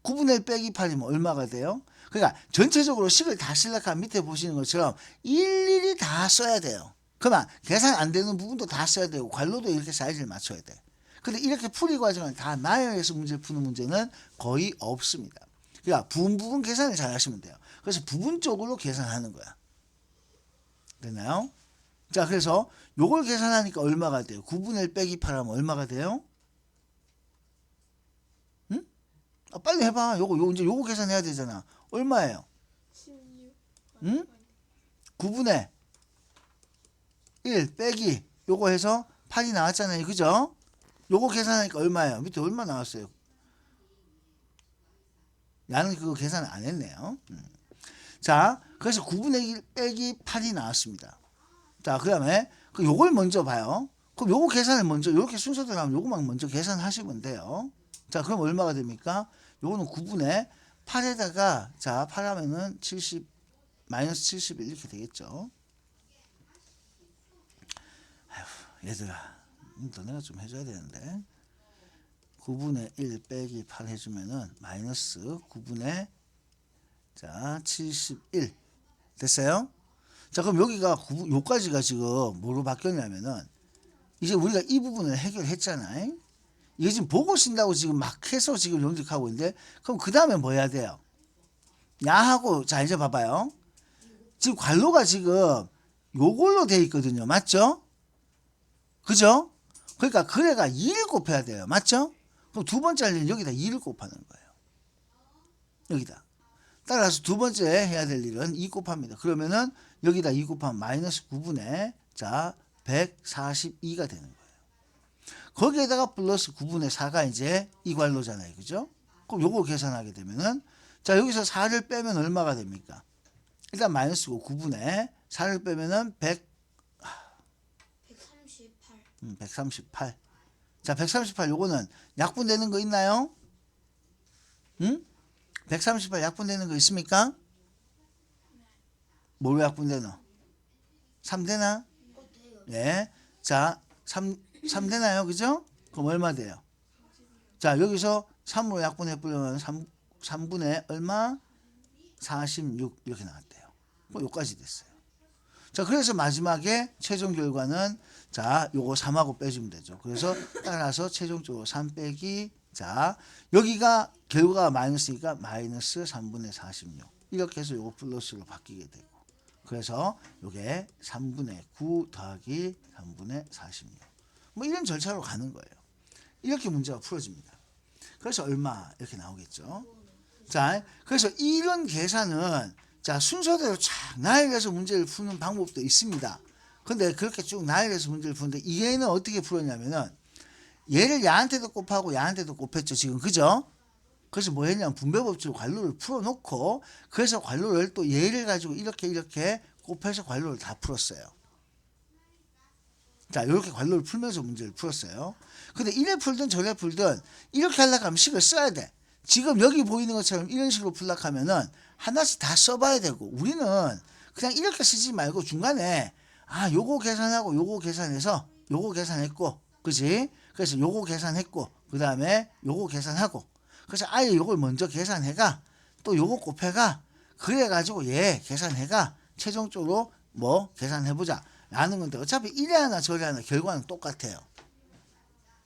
9분의 1 빼기 8이면 얼마가 돼요? 그러니까 전체적으로 식을 다 쓰려면 밑에 보시는 것처럼 일일이 다 써야 돼요. 그러면 계산 안 되는 부분도 다 써야 되고 괄호도 이렇게 사이즈를 맞춰야 돼. 근데 이렇게 풀이 과정을 다 나열해서 문제를 푸는 문제는 거의 없습니다. 그러니까 부분 계산을 잘 하시면 돼요. 그래서 부분적으로 계산하는 거야. 됐나요? 자, 그래서 요걸 계산하니까 얼마가 돼요? 9분의 1 빼기 8 하면 얼마가 돼요? 응? 빨리 해봐. 이제 요거 계산해야 되잖아. 얼마예요? 16. 응? 9분의 1 빼기 요거 해서 8이 나왔잖아요. 그죠? 요거 계산하니까 얼마예요? 밑에 얼마 나왔어요? 나는 그거 계산 안 했네요. 자, 그래서 9분의 1 빼기 8이 나왔습니다. 자, 그 다음에 요걸 먼저 봐요. 그럼 요거 계산을 먼저 이렇게 순서대로 하면 요거만 먼저 계산하시면 돼요. 자, 그럼 얼마가 됩니까? 요거는 9분의 8에다가 자, 8 하면은 70 마이너스 71 이렇게 되겠죠. 아휴, 얘들아, 너네가 좀 해줘야 되는데 9분의 1 빼기 8 해주면은 마이너스 9분의 자 71 됐어요? 자, 그럼 여기가 요까지가 지금 뭐로 바뀌었냐면은 이제 우리가 이 부분을 해결했잖아. 이게 지금 보고 쓴다고 지금 막 해서 지금 연습하고 있는데 그럼 그 다음에 뭐 해야 돼요? 야하고 자 이제 봐봐요. 지금 괄호가 지금 요걸로 돼 있거든요. 맞죠? 그죠? 그러니까 그래가 2를 곱해야 돼요. 맞죠? 그럼 두 번째 할 일은 여기다 2를 곱하는 거예요. 여기다. 따라서 두 번째 해야 될 일은 2 곱합니다. 그러면은 여기다 2 곱하면 마이너스 9분의 자, 142가 되는 거예요. 거기에다가 플러스 9분의 4가 이제 이 관로잖아요. 그죠? 그럼 요거 계산하게 되면은 자, 여기서 4를 빼면 얼마가 됩니까? 일단 마이너스고 9분의 4를 빼면은 138. 138. 자, 138 요거는 약분되는 거 있나요? 응? 138 약분되는 거 있습니까? 뭘로 약분되노? 3 되나? 돼요. 예. 자, 3 되나요? 그죠? 그럼 얼마 돼요? 자, 여기서 3으로 약분해 보려면 3분의 얼마? 46 이렇게 나왔대요. 그럼 요까지 됐어요. 자, 그래서 마지막에 최종 결과는 자, 요거 3하고 빼주면 되죠. 그래서 따라서 최종적으로 3 빼기 자, 여기가 결과가 마이너스니까 마이너스 3분의 46 이렇게 해서 요거 플러스로 바뀌게 되고 그래서 요게 3분의 9 더하기 3분의 46 뭐 이런 절차로 가는 거예요. 이렇게 문제가 풀어집니다. 그래서 얼마 이렇게 나오겠죠. 자, 그래서 이런 계산은 자, 순서대로 쫙 나열해서 문제를 푸는 방법도 있습니다. 근데 그렇게 쭉 나열해서 문제를 푸는데 얘는 어떻게 풀었냐면은 얘를 야한테도 곱하고 야한테도 곱했죠. 지금 그죠? 그래서 뭐 했냐면 분배법칙으로 관로를 풀어놓고 그래서 관로를 또 얘를 가지고 이렇게 곱해서 관로를 다 풀었어요. 자, 이렇게 관로를 풀면서 문제를 풀었어요. 근데 이래 풀든 저래 풀든 이렇게 하려고 하면 식을 써야 돼. 지금 여기 보이는 것처럼 이런 식으로 풀려고 하면은 하나씩 다 써봐야 되고 우리는 그냥 이렇게 쓰지 말고 중간에 요거 계산하고 요거 계산해서 요거 계산했고 그지? 그래서 요거 계산했고 그 다음에 요거 계산하고 그래서 아예 요걸 먼저 계산해가 또 요거 곱해가 그래가지고 얘 계산해가 최종적으로 뭐 계산해보자 라는 건데 어차피 이래 하나 저래 하나 결과는 똑같아요.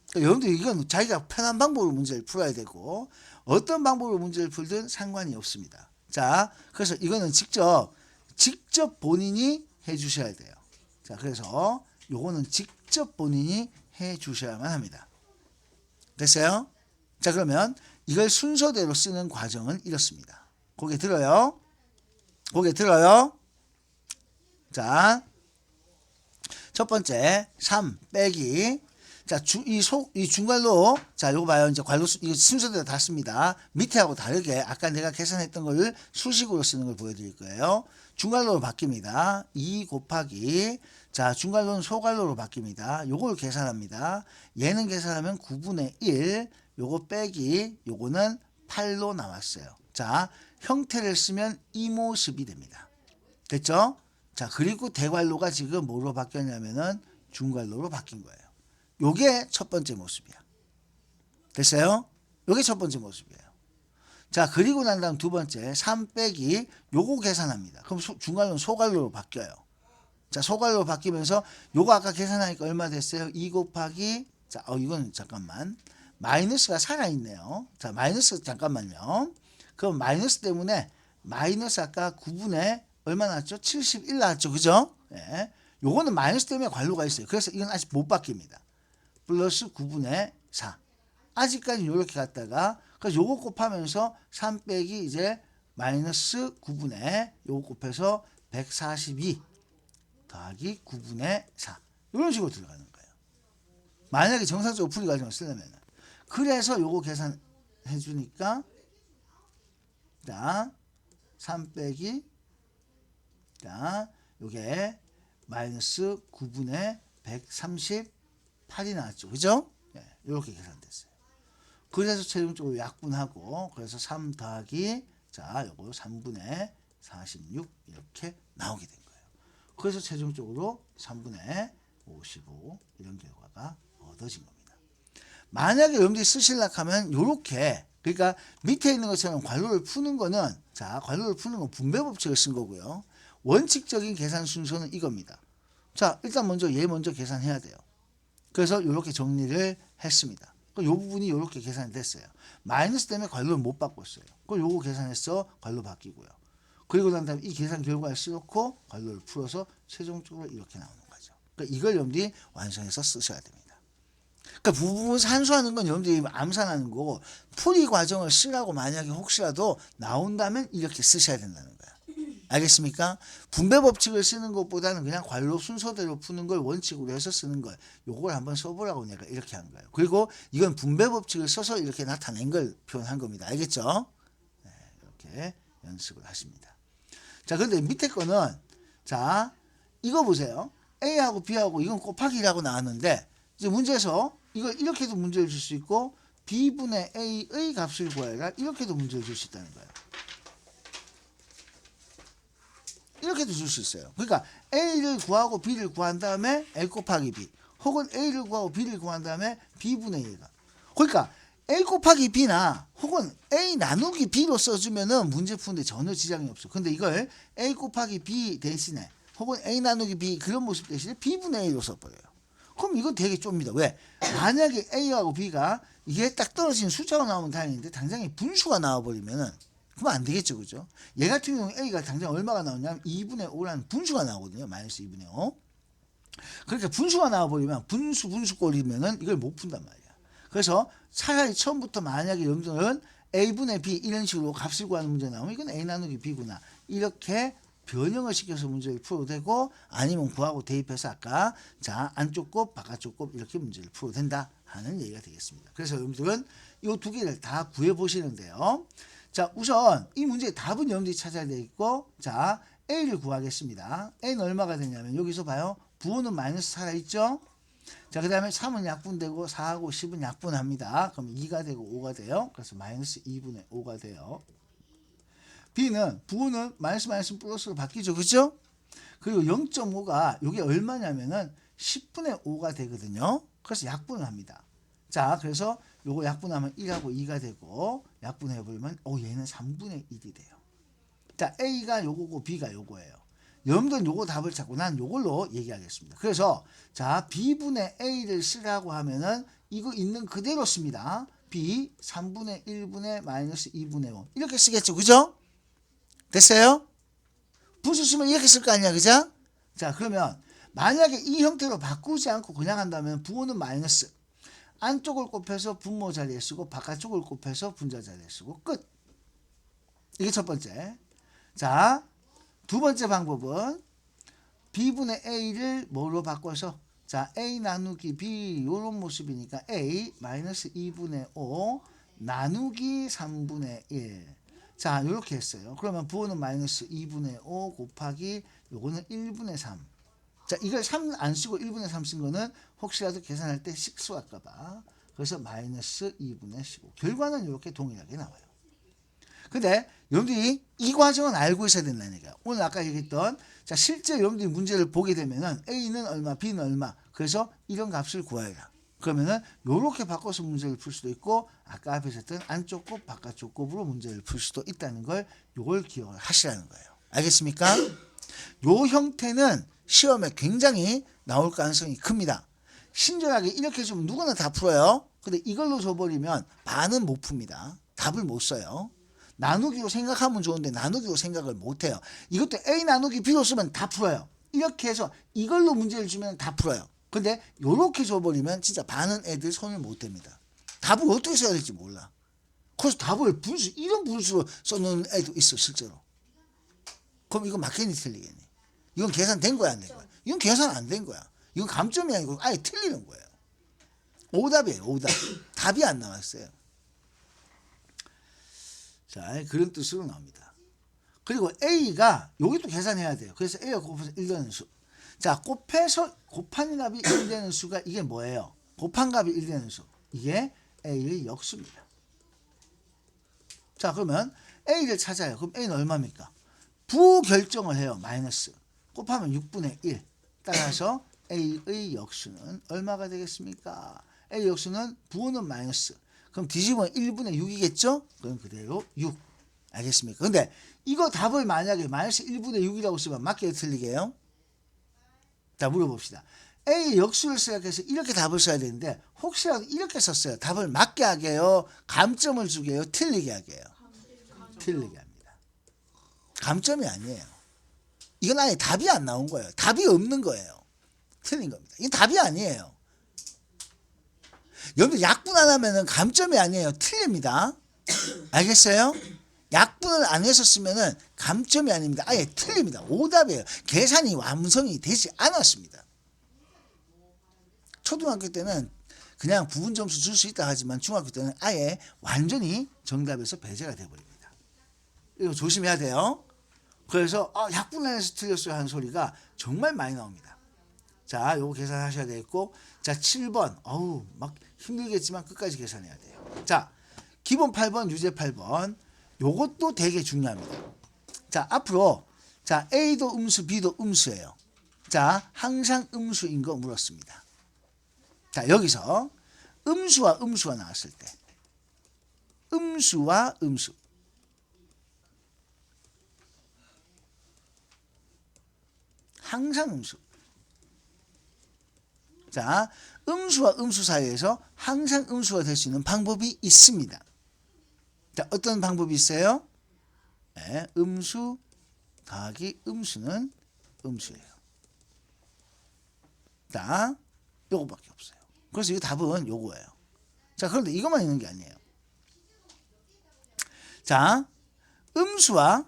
그러니까 여러분들 이건 자기가 편한 방법으로 문제를 풀어야 되고 어떤 방법으로 문제를 풀든 상관이 없습니다. 자, 그래서 이거는 직접 본인이 해 주셔야 돼요. 자, 그래서 요거는 직접 본인이 해 주셔야만 합니다. 됐어요? 자, 그러면 이걸 순서대로 쓰는 과정은 이렇습니다. 고개 들어요. 고개 들어요. 자, 첫 번째 3 빼기 자, 이 중괄로 자, 요거 봐요. 이제 관로 이거 순서대로 다 씁니다. 밑에하고 다르게 아까 내가 계산했던 걸 수식으로 쓰는 걸 보여드릴 거예요. 중괄로로 바뀝니다. 2 곱하기 자, 중괄로는 소괄로로 바뀝니다. 요걸 계산합니다. 얘는 계산하면 9분의 1 요거 빼기 요거는 8로 나왔어요. 자, 형태를 쓰면 이 모습이 됩니다. 됐죠? 자, 그리고 대괄로가 지금 뭐로 바뀌었냐면은 중괄로로 바뀐 거예요. 요게 첫 번째 모습이야. 됐어요? 요게 첫 번째 모습이에요. 자, 그리고 난 다음 두 번째 3 빼기 요거 계산합니다. 그럼 중괄로는 소괄로로 바뀌어요. 자, 소괄로로 바뀌면서 요거 아까 계산하니까 얼마 됐어요? 2 곱하기 자, 이건 잠깐만 마이너스가 살아있네요. 자, 마이너스 잠깐만요. 그럼 마이너스 때문에 마이너스 아까 9분의 얼마 나왔죠? 71 나왔죠. 그죠? 예. 요거는 마이너스 때문에 관로가 있어요. 그래서 이건 아직 못 바뀝니다. 플러스 9분의 4. 아직까지 이렇게 갔다가 그래서 요거 곱하면서 3 빼기 이제 마이너스 9분의 요거 곱해서 142 더하기 9분의 4. 이런 식으로 들어가는 거예요. 만약에 정상적으로 풀이 과정을 쓰려면 그래서 요거 계산해 주니까 자, 3 빼기 자, 요게 마이너스 9분의 138이 나왔죠. 그죠? 네, 이렇게 계산됐어요. 그래서 최종적으로 약분하고 그래서 3 더하기 자, 요거 3분의 46 이렇게 나오게 된 거예요. 그래서 최종적으로 3분의 55 이런 결과가 얻어진 겁니다. 만약에 여러분들이 쓰시려고 하면 요렇게 그러니까 밑에 있는 것처럼 관로를 푸는 거는 자, 관로를 푸는 건 분배법칙을 쓴 거고요. 원칙적인 계산 순서는 이겁니다. 자, 일단 먼저 얘 먼저 계산해야 돼요. 그래서 이렇게 정리를 했습니다. 이 부분이 이렇게 계산이 됐어요. 마이너스 때문에 관로를 못 바꿨어요. 그럼 요거 계산해서 관로 바뀌고요. 그리고 난 다음에 이 계산 결과를 써놓고 관로를 풀어서 최종적으로 이렇게 나오는 거죠. 그러니까 이걸 여러분들이 완성해서 쓰셔야 됩니다. 그러니까 부분 산수하는 건 여러분들이 암산하는 거고 풀이 과정을 쓰라고 만약에 혹시라도 나온다면 이렇게 쓰셔야 된다는 거야. 알겠습니까? 분배 법칙을 쓰는 것보다는 그냥 괄호 순서대로 푸는 걸 원칙으로 해서 쓰는 걸 요걸 한번 써보라고 내가 이렇게 한 거예요. 그리고 이건 분배 법칙을 써서 이렇게 나타낸 걸 표현한 겁니다. 알겠죠? 네, 이렇게 연습을 하십니다. 자, 근데 밑에 거는 자 이거 보세요. A하고 B하고 이건 곱하기 1하고 나왔는데 이제 문제에서 이걸 이렇게도 문제를 줄 수 있고 B분의 A의 값을 구하라 이렇게도 문제를 줄 수 있다는 거예요. 이렇게도 줄 수 있어요. 그러니까 A를 구하고 B를 구한 다음에 A 곱하기 B 혹은 A를 구하고 B를 구한 다음에 B분의 A가 그러니까 A 곱하기 B나 혹은 A 나누기 B로 써주면은 문제 푸는데 전혀 지장이 없어. 근데 이걸 A 곱하기 B 대신에 혹은 A 나누기 B 그런 모습 대신에 B분의 A로 써버려요. 그럼 이건 되게 좁니다. 왜? 만약에 A하고 B가 이게 딱 떨어진 숫자가 나오면 다행인데 당장에 분수가 나와버리면은 그러면 안 되겠죠. 그죠? 얘 같은 경우는 A가 당장 얼마가 나오냐면 2분의 5라는 분수가 나오거든요. 마이너스 2분의 5. 그러니까 분수가 나와버리면 분수꼴이면은 이걸 못 푼단 말이야. 그래서 차라리 처음부터 만약에 여러분들은 A분의 B 이런 식으로 값을 구하는 문제 나오면 이건 A 나누기 B구나. 이렇게 변형을 시켜서 문제를 풀어도 되고 아니면 구하고 대입해서 아까 자 안쪽 곱 바깥쪽 곱 이렇게 문제를 풀어도 된다 하는 얘기가 되겠습니다. 그래서 여러분들은 이 두 개를 다 구해 보시는데요. 자 우선 이 문제의 답은 여러분들이 찾아야 되겠고 자 A를 구하겠습니다. A는 얼마가 되냐면 여기서 봐요. 부호는 마이너스 살아있죠. 자 그 다음에 3은 약분되고 4하고 10은 약분합니다. 그럼 2가 되고 5가 돼요. 그래서 마이너스 2분의 5가 돼요. B는 부호는 마이너스 플러스로 바뀌죠. 그죠? 그리고 0.5가 이게 얼마냐면은 10분의 5가 되거든요. 그래서 약분을 합니다. 자 그래서 요거 약분하면 1하고 2가 되고 약분해버리면 얘는 3분의 1이 돼요. 자 A가 요거고 B가 요거예요. 여러분들은 요거 답을 찾고 난 요걸로 얘기하겠습니다. 그래서 자 B분의 A를 쓰라고 하면은 이거 있는 그대로 씁니다. B 3분의 1분의 마이너스 2분의 5 이렇게 쓰겠죠. 그죠? 됐어요? 분수 쓰면 이렇게 쓸 거 아니야. 그죠? 자 그러면 만약에 이 형태로 바꾸지 않고 그냥 한다면 부호는 마이너스 안쪽을 곱해서 분모 자리에 쓰고 바깥쪽을 곱해서 분자 자리에 쓰고 끝. 이게 첫 번째. 자 두 번째 방법은 B분의 A를 뭐로 바꿔서 자 A 나누기 B 이런 모습이니까 A 마이너스 2분의 5 나누기 3분의 1 자 이렇게 했어요. 그러면 부호는 마이너스 2분의 5 곱하기 요거는 1분의 3 자 이걸 3 안 쓰고 1분의 3 쓴 거는 혹시라도 계산할 때 식수할까봐 그래서 마이너스 2분의 15 결과는 이렇게 동일하게 나와요. 근데 여러분들이 이 과정은 알고 있어야 된다니까요. 오늘 아까 얘기했던 자 실제 여러분들이 문제를 보게 되면은 A는 얼마 B는 얼마 그래서 이런 값을 구하라. 그러면은 요렇게 바꿔서 문제를 풀 수도 있고 아까 앞에서 했던 안쪽 곱 바깥쪽 곱으로 문제를 풀 수도 있다는 걸 요걸 기억을 하시라는 거예요. 알겠습니까? 요 형태는 시험에 굉장히 나올 가능성이 큽니다. 친절하게 이렇게 주면 누구나 다 풀어요. 근데 이걸로 줘버리면 반은 못 풉니다. 답을 못 써요. 나누기로 생각하면 좋은데 나누기로 생각을 못해요. 이것도 A 나누기 B로 쓰면 다 풀어요. 이렇게 해서 이걸로 문제를 주면 다 풀어요. 근데 요렇게 줘버리면 진짜 반은 애들 손을 못 댑니다. 답을 어떻게 써야 될지 몰라. 그래서 답을 분수 이런 분수로 써놓은 애도 있어 실제로. 그럼 이거 맞겠니 틀리겠니? 이건 계산된 거야 안 된 거야? 이건 계산 안 된 거야. 이건 감점이 아니고 아예 틀리는 거예요. 오답이에요. 오답. 답이 안 나왔어요. 자, 그런 뜻으로 나옵니다. 그리고 A가 여기도 계산해야 돼요. 그래서 A가 곱해서 1되는 수. 자, 곱한 값이 1되는 수가 이게 뭐예요? 곱한 값이 1되는 수. 이게 A의 역수입니다. 자, 그러면 A를 찾아요. 그럼 A는 얼마입니까? 부호 결정을 해요. 마이너스. 곱하면 6분의 1. 따라서 A의 역수는 얼마가 되겠습니까? A 역수는 부호는 마이너스. 그럼 뒤집으면 1분의 6이겠죠? 그럼 그대로 6. 알겠습니까? 근데 이거 답을 만약에 마이너스 1분의 6이라고 쓰면 맞게 틀리게요? 자, 물어봅시다. A 역수를 생각해서 이렇게 답을 써야 되는데 혹시라도 이렇게 썼어요. 답을 맞게 하게요? 감점을 주게요? 틀리게 하게요? 틀리게 합니다. 감점이 아니에요. 이건 아예 답이 안 나온 거예요. 답이 없는 거예요. 틀린 겁니다. 이건 답이 아니에요. 여러분들 약분 안 하면은 감점이 아니에요. 틀립니다. 알겠어요? 약분을 안 해서 쓰면은 감점이 아닙니다. 아예 틀립니다. 오답이에요. 계산이 완성이 되지 않았습니다. 초등학교 때는 그냥 부분 점수 줄 수 있다 하지만 중학교 때는 아예 완전히 정답에서 배제가 돼버립니다. 이거 조심해야 돼요. 그래서 약분 안 해서 틀렸어요 하는 소리가 정말 많이 나옵니다. 자, 요거 계산하셔야 되겠고, 자, 7번. 어우, 막 힘들겠지만 끝까지 계산해야 돼요. 자, 기본 8번, 유제 8번. 요것도 되게 중요합니다. 자, 앞으로, 자, A도 음수, B도 음수예요. 자, 항상 음수인 거 물었습니다. 자, 여기서 음수와 음수가 나왔을 때, 음수와 음수. 항상 음수. 자, 음수와 음수 사이에서 항상 음수가 될 수 있는 방법이 있습니다. 자, 어떤 방법이 있어요? 네, 음수 더하기 음수는 음수예요. 자, 요거밖에 없어요. 그래서 이 답은 요거예요. 자, 그런데 이것만 있는 게 아니에요. 자, 음수와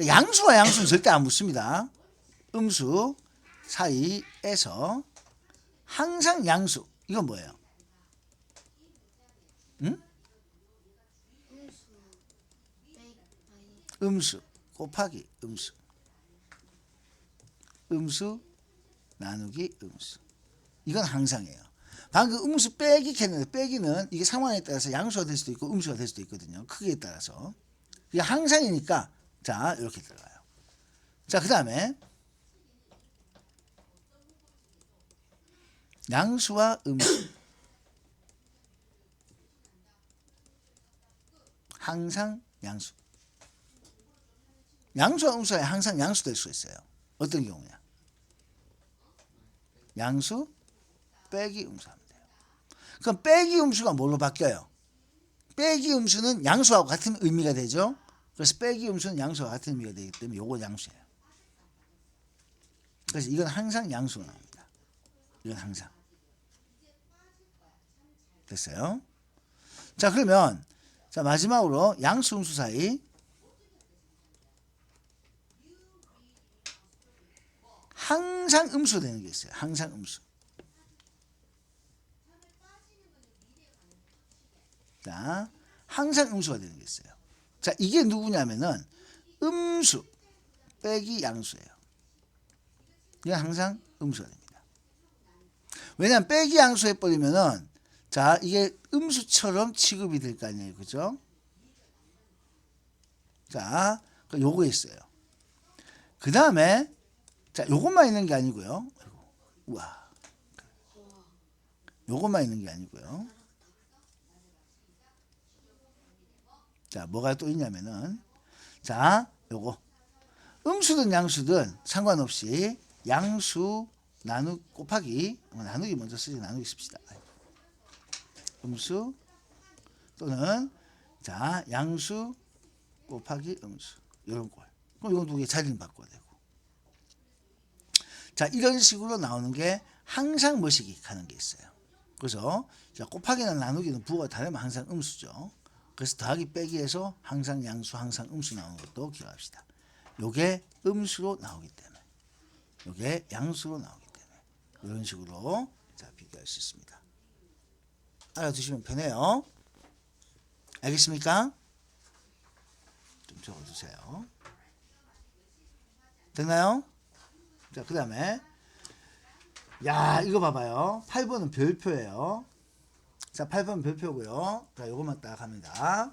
양수와 양수는 절대 안 붙습니다. 음수 사이에서 항상 양수. 이건 뭐예요? 응? 음수 곱하기 음수. 음수 나누기 음수. 이건 항상이에요. 방금 음수 빼기 했는데 빼기는 이게 상황에 따라서 양수가 될 수도 있고 음수가 될 수도 있거든요. 크기에 따라서. 이게 항상이니까 자, 이렇게 들어가요. 자, 그 다음에 양수와 음수. 항상 양수. 양수와 음수가 항상 양수 될 수 있어요. 어떤 경우냐? 양수 빼기 음수 하면 돼요. 그럼 빼기 음수가 뭘로 바뀌어요? 빼기 음수는 양수하고 같은 의미가 되죠. 그래서 빼기 음수는 양수와 같은 의미가 되기 때문에 요거 양수예요. 그래서 이건 항상 양수가 나옵니다. 이건 항상. 됐어요? 자, 그러면 자, 마지막으로 양수 음수 사이 항상 음수 되는 게 있어요. 항상 음수. 자, 항상 음수가 되는 게 있어요. 자, 이게 누구냐면은 음수 빼기 양수예요. 이건 항상 음수가 됩니다. 왜냐하면 빼기 양수 해버리면은 자, 이게 음수처럼 취급이 될 거 아니에요. 그죠? 자, 요거 있어요. 그 다음에 자, 요것만 있는 게 아니고요. 우와. 요것만 있는 게 아니고요. 자, 뭐가 또 있냐면은 자, 요거 음수든 양수든 상관없이 양수 곱하기 나누기 먼저 쓰지 나누기 씁시다. 음수 또는 자, 양수 곱하기 음수 이런 꼴. 그럼 이건 두 개 자리는 바꿔야 되고. 자, 이런 식으로 나오는 게 항상 뭐시기 하는 게 있어요. 그래서 자, 곱하기나 나누기는 부호가 다르면 항상 음수죠. 그래서 더하기 빼기에서 항상 양수 항상 음수 나오는 것도 기억합시다. 요게 음수로 나오기 때문에 요게 양수로 나오기 때문에 이런 식으로 자, 비교할 수 있습니다. 알아두시면 편해요. 알겠습니까? 좀 적어두세요. 됐나요? 자, 그 다음에 야, 이거 봐봐요. 8번은 별표예요. 자, 8번 별표고요. 자, 요것만 딱 합니다.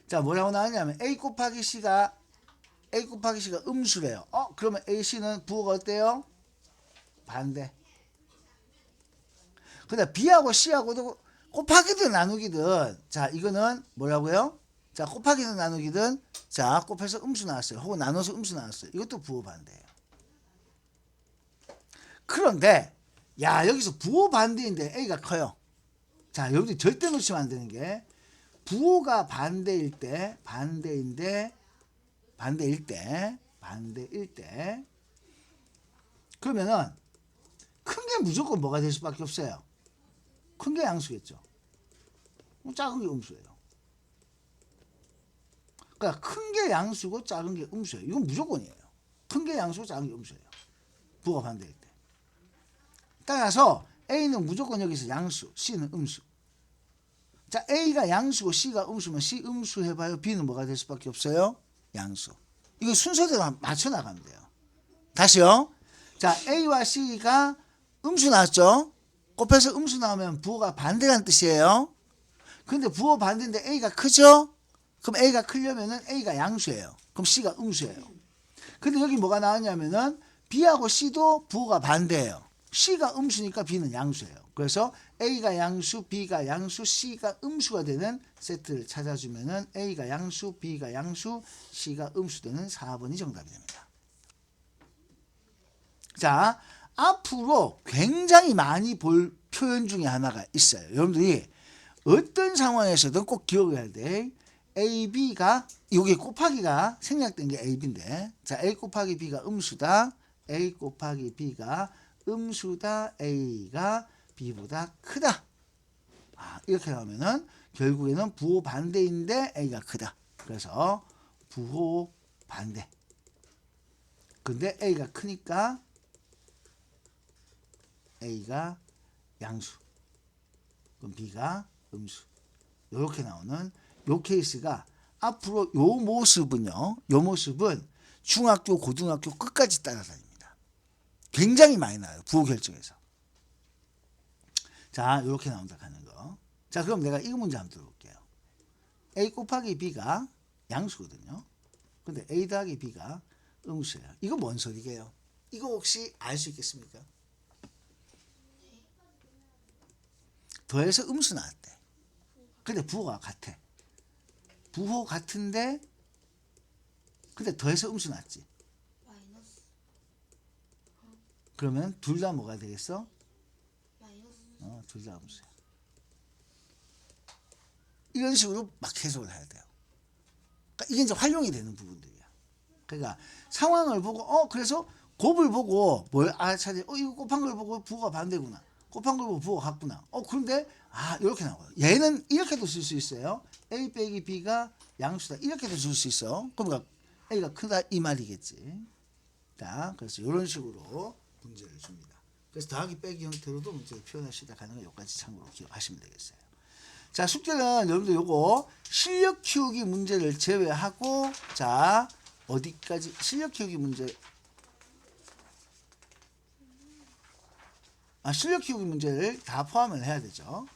자, 뭐라고 나왔냐면 A 곱하기 C가 음수래요. 그러면 AC는 부호가 어때요? 반대. 근데 B하고 C하고도 곱하기든 나누기든 자, 이거는 뭐라고요? 자, 곱하기든 나누기든 자, 곱해서 음수 나왔어요. 혹은 나눠서 음수 나왔어요. 이것도 부호 반대예요. 그런데 야, 여기서 부호 반대인데 A가 커요. 자, 여기 절대 놓치면 안 되는 게 부호가 반대일 때 그러면은 큰 게 무조건 뭐가 될 수밖에 없어요. 큰 게 양수겠죠. 작은 게 음수예요. 그러니까 큰 게 양수고 작은 게 음수예요. 이건 무조건이에요. 큰 게 양수고 작은 게 음수예요. 부호가 반대일 때. 따라서 A는 무조건 여기서 양수, C는 음수. 자, A가 양수고 C가 음수면 C 음수 해봐요. B는 뭐가 될 수밖에 없어요? 양수. 이거 순서대로 맞춰 나가면 돼요. 다시요. 자, A와 C가 음수 나왔죠? 곱해서 음수 나오면 부호가 반대라는 뜻이에요. 근데 부호 반대인데 A가 크죠? 그럼 A가 크려면은 A가 양수예요. 그럼 C가 음수예요. 근데 여기 뭐가 나왔냐면은 B하고 C도 부호가 반대예요. C가 음수니까 B는 양수예요. 그래서 A가 양수, B가 양수, C가 음수가 되는 세트를 찾아주면은 A가 양수, B가 양수, C가 음수 되는 4번이 정답이 됩니다. 자, 앞으로 굉장히 많이 볼 표현 중에 하나가 있어요. 여러분들이 어떤 상황에서든 꼭 기억해야 돼. A, B가 여기 곱하기가 생략된 게 A, B인데 자, A 곱하기 B가 음수다. A 곱하기 B가 음수다. A가 B보다 크다. 이렇게 나오면은 결국에는 부호 반대인데 A가 크다. 그래서 부호 반대. 근데 A가 크니까 A가 양수. 그럼 B가 음수. 이렇게 나오는 요 케이스가 앞으로 요 모습은요. 요 모습은 중학교, 고등학교 끝까지 따라다닙니다. 굉장히 많이 나와요. 부호 결정에서. 자, 이렇게 나온다 하는 거. 자, 그럼 내가 이 문제 한번 들어볼게요. A 곱하기 B가 양수거든요. 근데 A 더하기 B가 음수예요. 이거 뭔 소리게요? 이거 혹시 알 수 있겠습니까? 더해서 음수 나왔대. 근데 부호가 같아. 부호 같은데 근데 더해서 음수 나왔지. 마이너스. 그러면 둘 다 뭐가 되겠어? 마이너스. 둘 다 음수야. 이런 식으로 막 해석을 해야 돼요. 그러니까 이게 이제 활용이 되는 부분들이야. 그러니까 상황을 보고 그래서 곱을 보고 뭘 알아차리 이거 곱한 걸 보고 부호가 반대구나. 곱한 걸 보고 부호가 같구나. 그런데 이렇게 나와요. 얘는 이렇게도 쓸 수 있어요. A 빼기 B가 양수다. 이렇게도 쓸 수 있어. 그러니까 A가 크다 이 말이겠지. 자, 그래서 이런 식으로 문제를 줍니다. 그래서 더하기 빼기 형태로도 문제를 표현할 수 있다 하는 걸 여기까지 참고로 기억하시면 되겠어요. 자, 숙제는 여러분들 요거 실력 키우기 문제를 제외하고 자, 어디까지 실력 키우기 문제 실력 키우기 문제를 다 포함을 해야 되죠.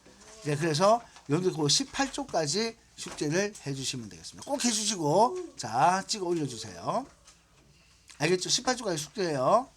네, 그래서 여러분들 그 18쪽까지 숙제를 해주시면 되겠습니다. 꼭 해주시고 자, 찍어 올려주세요. 알겠죠? 18쪽까지 숙제예요.